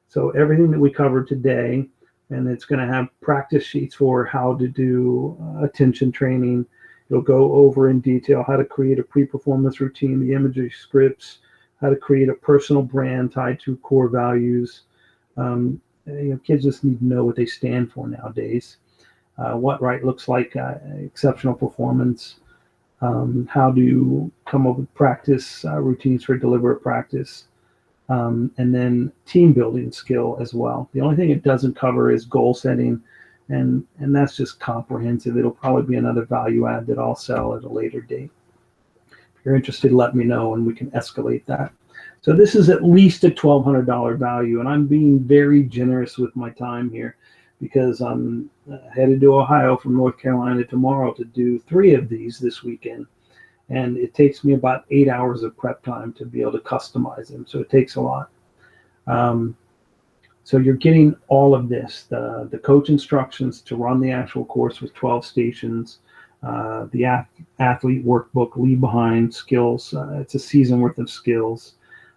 So everything that we covered today, and it's going to have practice sheets for how to do attention training. It'll go over in detail how to create a pre-performance routine, the imagery scripts, how to create a personal brand tied to core values. Kids just need to know what they stand for nowadays. What right looks like exceptional performance. How to come up with practice routines for deliberate practice. And then team building skill as well. The only thing it doesn't cover is goal setting, and that's just comprehensive. It'll probably be another value add that I'll sell at a later date. If you're interested, let me know and we can escalate that. So this is at least a $1,200 value, and I'm being very generous with my time here, because I'm headed to Ohio from North Carolina tomorrow to do 3 of these this weekend. And it takes me about 8 hours of prep time to be able to customize them. So it takes a lot. So you're getting all of this, the coach instructions to run the actual course with 12 stations, the athlete workbook, leave behind skills. It's a season worth of skills.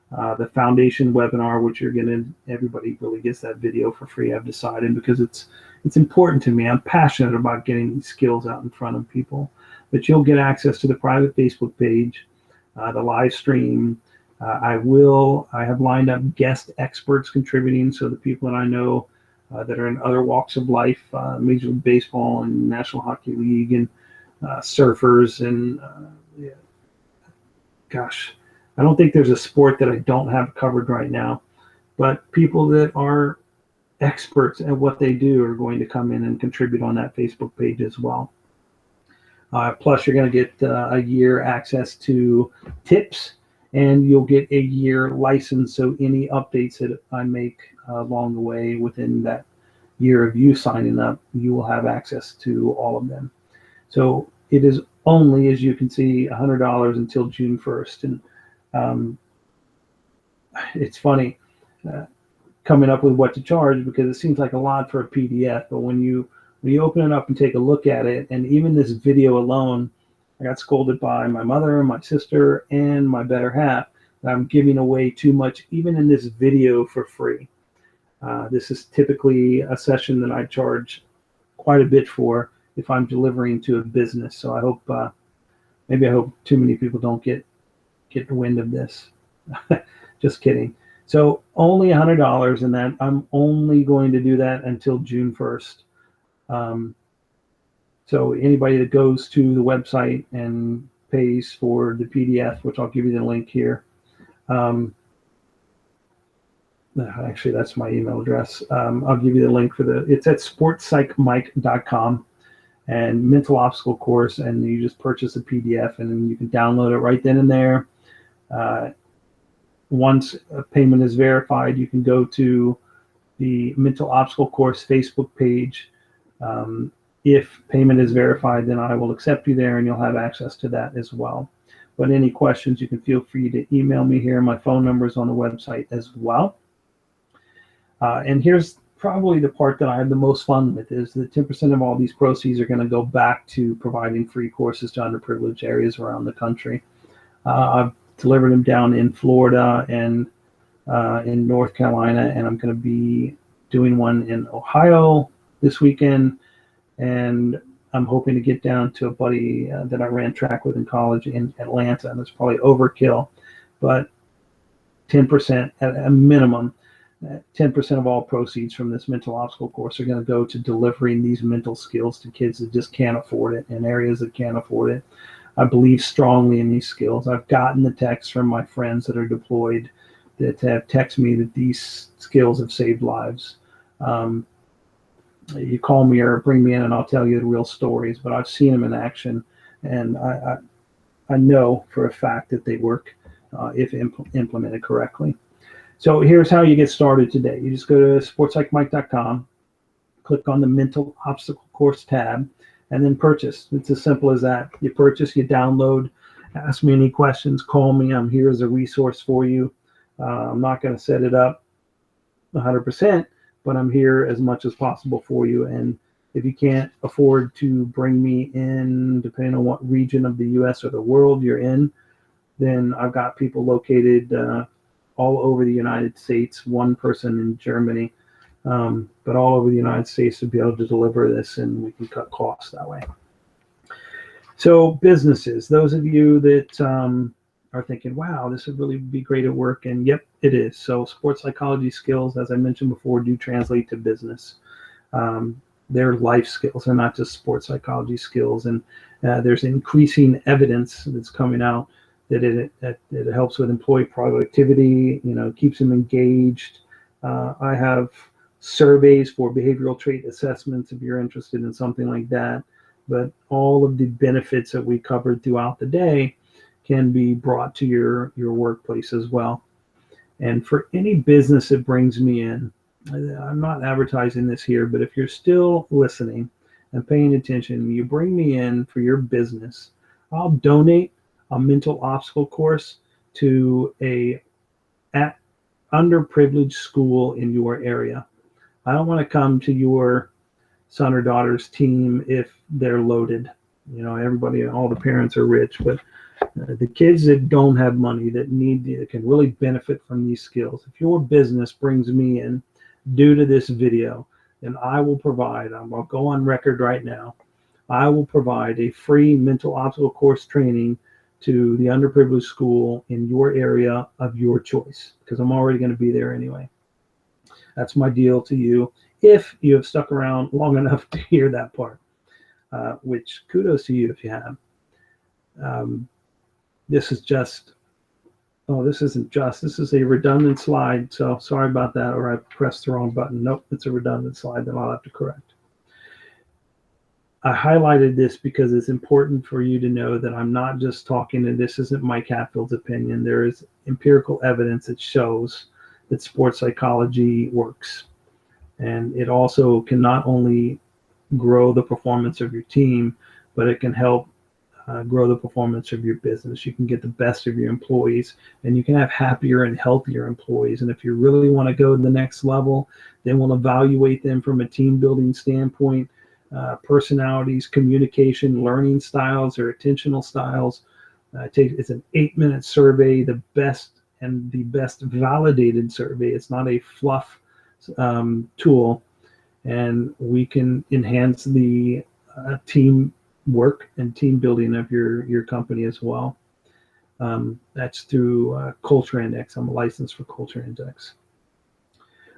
The foundation webinar, which you're getting, everybody really gets that video for free, I've decided, because it's important to me. I'm passionate about getting these skills out in front of people. But you'll get access to the private Facebook page, the live stream. I have lined up guest experts contributing, so the people that I know that are in other walks of life, Major League Baseball and National Hockey League, and surfers, and gosh, I don't think there's a sport that I don't have covered right now. But people that are experts at what they do are going to come in and contribute on that Facebook page as well. Plus, you're going to get a year access to tips, and you'll get a year license. So any updates that I make along the way within that year of you signing up, you will have access to all of them. So it is only, as you can see, $100 until June 1st. And it's funny coming up with what to charge, because it seems like a lot for a PDF, but when you open it up and take a look at it, and even this video alone, I got scolded by my mother, my sister, and my better half that I'm giving away too much, even in this video, for free. This is typically a session that I charge quite a bit for if I'm delivering to a business. So I hope, maybe I hope too many people don't get the wind of this. Just kidding. So only $100, and that I'm only going to do that until June 1st. So anybody that goes to the website and pays for the PDF, which I'll give you the link here. Actually, that's my email address. I'll give you the link for it's at sportspsychmike.com, and mental obstacle course, and you just purchase a PDF and then you can download it right then and there. Once a payment is verified, you can go to the mental obstacle course Facebook page. If payment is verified, then I will accept you there and you'll have access to that as well. But any questions, you can feel free to email me here. My phone number is on the website as well. And here's probably the part that I have the most fun with is that 10% of all these proceeds are going to go back to providing free courses to underprivileged areas around the country. I've delivered them down in Florida and in North Carolina, and I'm going to be doing one in Ohio this weekend, and I'm hoping to get down to a buddy that I ran track with in college in Atlanta, and it's probably overkill, but 10% at a minimum, 10% of all proceeds from this mental obstacle course are going to go to delivering these mental skills to kids that just can't afford it in areas that can't afford it. I believe strongly in these skills. I've gotten the texts from my friends that are deployed that have texted me that these skills have saved lives. You call me or bring me in and I'll tell you the real stories, but I've seen them in action, and I know for a fact that they work if implemented correctly. So here's how you get started today. You just go to sportspsychmike.com, click on the mental obstacle course tab, and then purchase. It's as simple as that. You purchase, you download, ask me any questions, call me. I'm here as a resource for you. I'm not going to set it up 100%, but I'm here as much as possible for you. And if you can't afford to bring me in, depending on what region of the U.S. or the world you're in, then I've got people located all over the United States, one person in Germany, but all over the United States to be able to deliver this, and we can cut costs that way. So businesses, those of you that are thinking, wow, this would really be great at work, and yep, it is. So sports psychology skills, as I mentioned before, do translate to business. They're life skills. They're not just sports psychology skills, and there's increasing evidence that's coming out that it helps with employee productivity, keeps them engaged. I have surveys for behavioral trait assessments if you're interested in something like that. But all of the benefits that we covered throughout the day can be brought to your workplace as well. And for any business that brings me in, I'm not advertising this here, but if you're still listening and paying attention, you bring me in for your business, I'll donate a mental obstacle course to a underprivileged school in your area. I don't want to come to your son or daughter's team if they're loaded. Everybody, all the parents are rich, but the kids that don't have money that can really benefit from these skills. If your business brings me in due to this video, then I will provide, I'll go on record right now, I will provide a free mental obstacle course training to the underprivileged school in your area of your choice, because I'm already going to be there anyway. That's my deal to you, if you have stuck around long enough to hear that part, which kudos to you if you have. This is a redundant slide, so sorry about that, or I pressed the wrong button. Nope, it's a redundant slide that I'll have to correct. I highlighted this because it's important for you to know that I'm not just talking, and this isn't Mike Hatfield's opinion. There is empirical evidence that shows that sports psychology works. And it also can not only grow the performance of your team, but it can help grow the performance of your business. You can get the best of your employees, and you can have happier and healthier employees. And if you really want to go to the next level, then we'll evaluate them from a team building standpoint. Personalities, communication, learning styles, or attentional styles. It's an 8-minute survey, the best validated survey. It's not a fluff tool, and we can enhance the team work and team building of your company as well. That's through Culture Index. I'm licensed for Culture Index.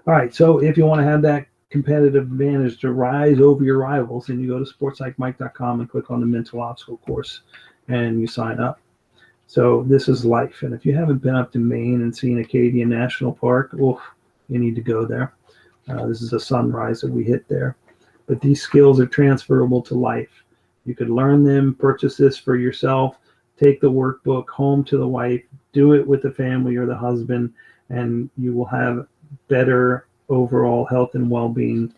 All right, so if you want to have that competitive advantage to rise over your rivals, and you go to sportspsychmike.com and click on the mental obstacle course and you sign up. So this is life. And if you haven't been up to Maine and seen Acadia National Park, you need to go there. This is a sunrise that we hit there. But these skills are transferable to life. You could learn them, purchase this for yourself, take the workbook home to the wife, do it with the family or the husband, and you will have better overall health and well-being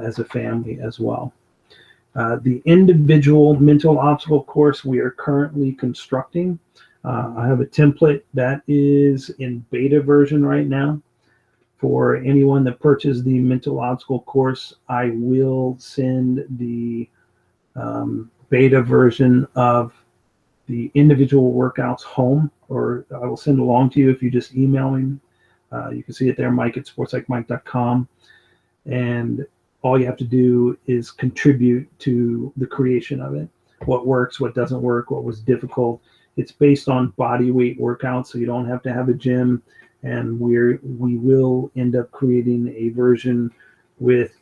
as a family as well. The individual mental obstacle course we are currently constructing. I have a template that is in beta version right now. For anyone that purchased the Mental Obstacle course, I will send the beta version of the individual workouts home, or I will send along to you if you just email me. You can see it there, mike@sportspsychmike.com. And all you have to do is contribute to the creation of it. What works, what doesn't work, what was difficult. It's based on body weight workouts, so you don't have to have a gym. And we will end up creating a version with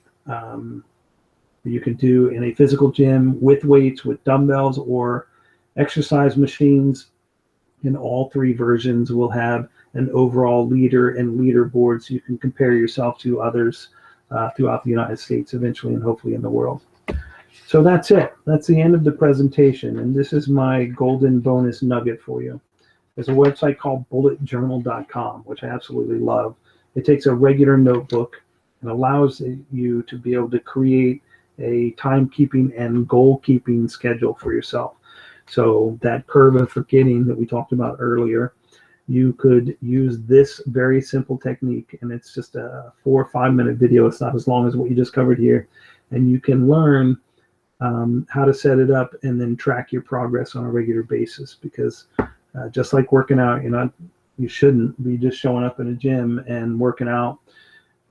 you can do in a physical gym with weights, with dumbbells, or exercise machines. And all three versions will have an overall leader and leaderboard, so you can compare yourself to others throughout the United States eventually, and hopefully in the world. So that's it. That's the end of the presentation. And this is my golden bonus nugget for you. There's a website called bulletjournal.com, which I absolutely love. It takes a regular notebook and allows you to be able to create a timekeeping and goal-keeping schedule for yourself. So that curve of forgetting that we talked about earlier, you could use this very simple technique, and it's just a 4 or 5 minute video. It's not as long as what you just covered here. And you can learn how to set it up and then track your progress on a regular basis, because just like working out, you shouldn't be just showing up in a gym and working out.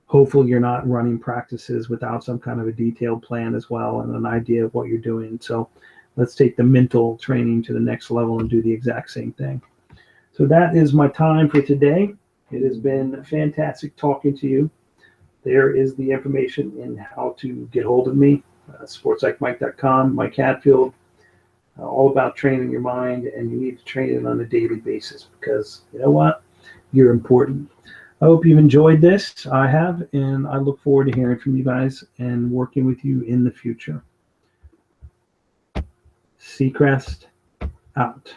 Hopefully you're not running practices without some kind of a detailed plan as well and an idea of what you're doing. So let's take the mental training to the next level and do the exact same thing. So that is my time for today. It has been fantastic talking to you. There is the information in how to get hold of me, sportspsychmike.com, Mike Hatfield, all about training your mind, and you need to train it on a daily basis, because you know what? You're important. I hope you've enjoyed this. I have, and I look forward to hearing from you guys and working with you in the future. Seacrest out.